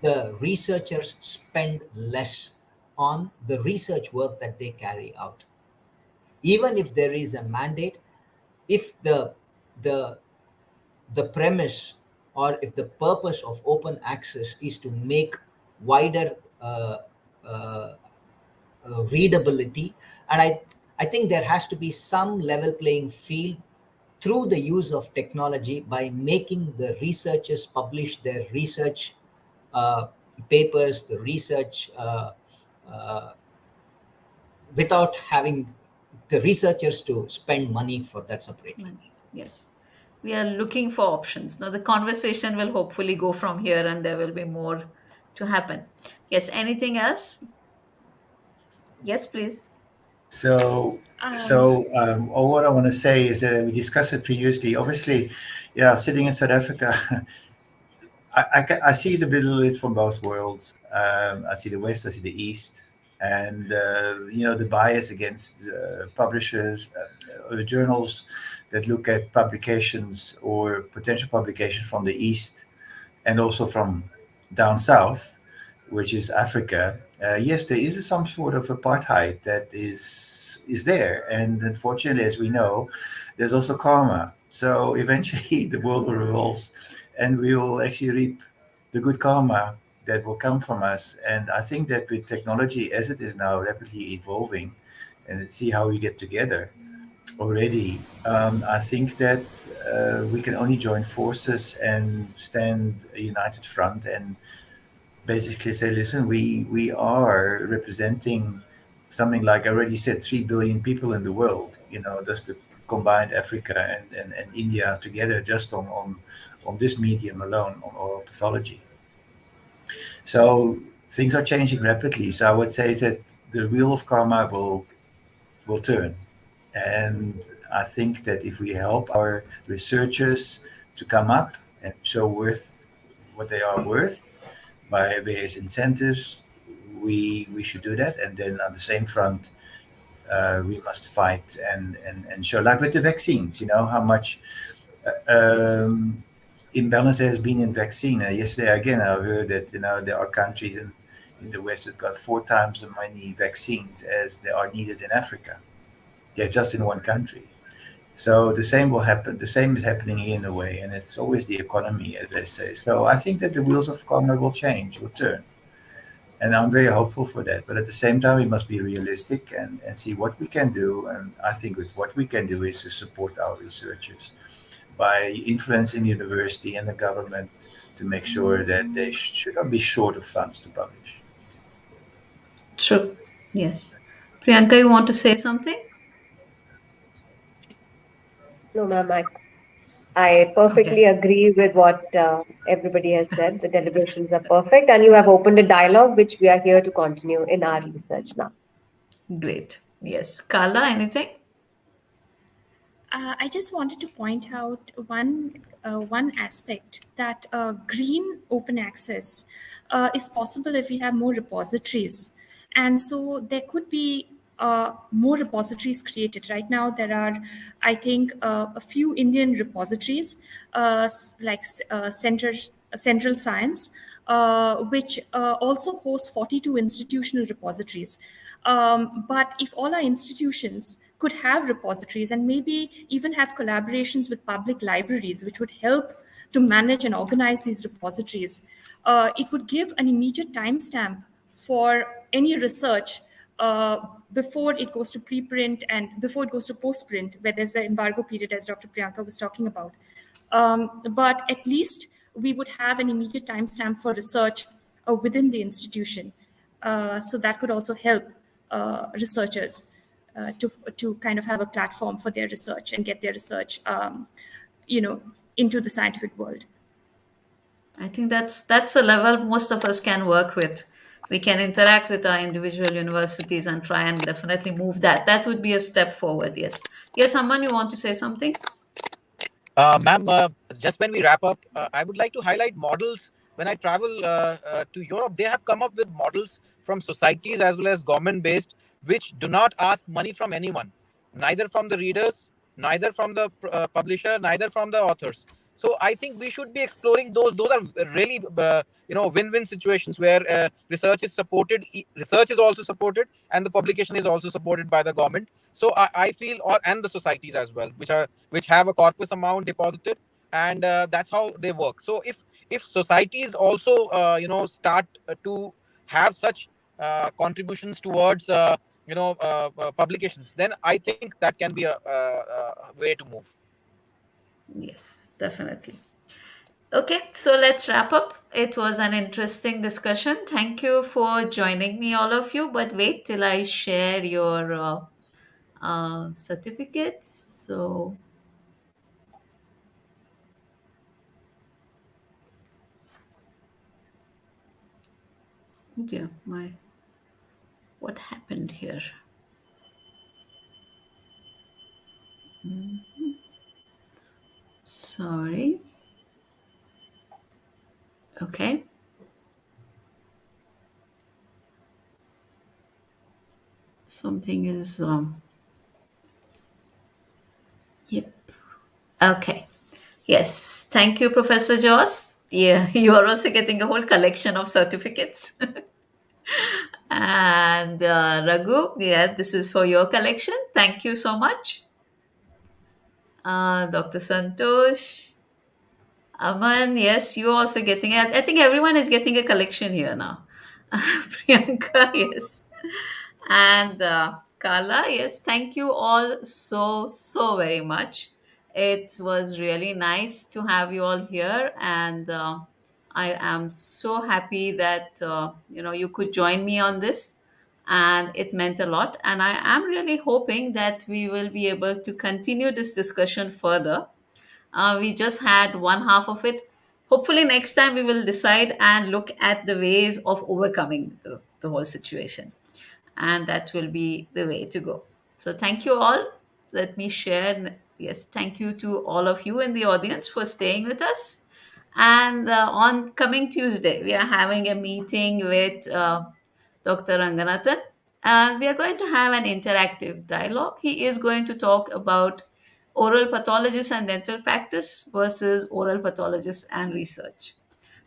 the researchers spend less on the research work that they carry out. Even if there is a mandate, if the the premise or if the purpose of open access is to make wider uh, readability, and I think there has to be some level playing field through the use of technology by making the researchers publish their research uh, papers, the research uh, without having the researchers to spend money for that separately. Yes. We are looking for options. Now, the conversation will hopefully go from here and there will be more to happen. Yes. Anything else? Yes, please. So, Um, all what I want to say is that we discussed it previously. Obviously, yeah, sitting in South Africa, I see the middle of it from both worlds. I see the West, I see the East, and the bias against publishers or journals that look at publications or potential publication from the East and also from down south, which is Africa. Yes, there is some sort of apartheid that is there, and unfortunately, as we know, there's also karma. So eventually, the world will revolve, and we will actually reap the good karma that will come from us. And I think that with technology as it is now rapidly evolving, and see how we get together already, I think that we can only join forces and stand a united front and basically say, listen, we are representing something like I already said, 3 billion people in the world. Just to combine Africa and India together, just on this medium alone, on oral pathology. So things are changing rapidly. So I would say that the wheel of karma will turn. And I think that if we help our researchers to come up and show worth what they are worth by various incentives, we should do that. And then on the same front, we must fight and show, like with the vaccines, how much imbalance there has been in vaccine. Yesterday, again, I heard that there are countries in the West that got 4 times as many vaccines as there are needed in Africa. They're just in one country. So the same will happen. The same is happening here in a way, and it's always the economy, as they say. So I think that the wheels of karma will change, will turn, and I'm very hopeful for that. But at the same time, we must be realistic and see what we can do. And I think with what we can do is to support our researchers by influencing the university and the government to make sure that they should not be short of funds to publish. True. Yes. Priyanka, you want to say something? No, ma'am, I Okay. perfectly agree with what everybody has said. The deliberations are perfect, and you have opened a dialogue which we are here to continue in our research now. Great. Yes. Carla, anything? I just wanted to point out one aspect that green open access is possible if we have more repositories, and so there could be more repositories created. Right now, there are, I think, a few Indian repositories like Central Science, which also hosts 42 institutional repositories. But if all our institutions could have repositories and maybe even have collaborations with public libraries, which would help to manage and organize these repositories, it would give an immediate timestamp for any research before it goes to preprint and before it goes to postprint, where there's the embargo period, as Dr. Priyanka was talking about. But at least we would have an immediate timestamp for research within the institution. So that could also help researchers to kind of have a platform for their research and get their research, you know, into the scientific world. I think that's a level most of us can work with. We can interact with our individual universities and try and definitely move that. That would be a step forward. Yes. Yes, someone you want to say something? Ma'am, just when we wrap up, I would like to highlight models. When I travel to Europe, they have come up with models from societies as well as government based, which do not ask money from anyone, neither from the readers, neither from the publisher, neither from the authors. So I think we should be exploring those. Those are really, win-win situations where research is supported, research is also supported, and the publication is also supported by the government. So I feel, or and the societies as well, which have a corpus amount deposited, and that's how they work. So if societies also start to have such contributions towards publications, then I think that can be a way to move. Yes, definitely. Okay, so let's wrap up. It was an interesting discussion. Thank you for joining me, all of you. But wait till I share your certificates. So, dear, my what happened here? Sorry. Okay. Something is. Yep. Okay. Yes. Thank you, Professor Joss. Yeah, you are also getting a whole collection of certificates. And Raghu, yeah, this is for your collection. Thank you so much. Dr. Santosh, Aman, yes, you're also getting it. I think everyone is getting a collection here now. Priyanka, yes. And Kala, yes, thank you all so very much. It was really nice to have you all here, and I am so happy that you could join me on this, and it meant a lot. And I am really hoping that we will be able to continue this discussion further. We just had one half of it. Hopefully, next time we will decide and look at the ways of overcoming the whole situation, and that will be the way to go. So thank you all. Let me share. Yes, thank you to all of you in the audience for staying with us. And on coming Tuesday, we are having a meeting with Dr. Ranganathan, and we are going to have an interactive dialogue. He is going to talk about oral pathologists and dental practice versus oral pathologists and research.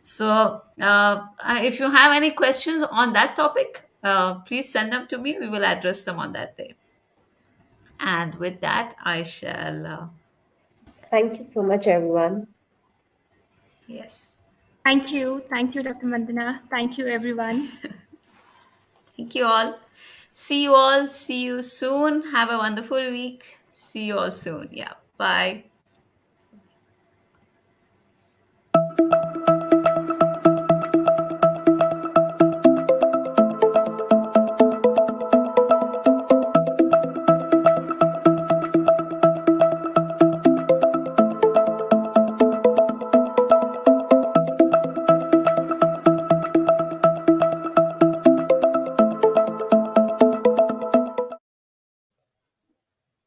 So, if you have any questions on that topic, please send them to me. We will address them on that day. And with that, I shall, Thank you so much, everyone. yes. Thank you. Thank you, Dr. Mandana. Thank you, everyone. Thank you all. See you all. See you soon. Have a wonderful week. See you all soon. Yeah. Bye.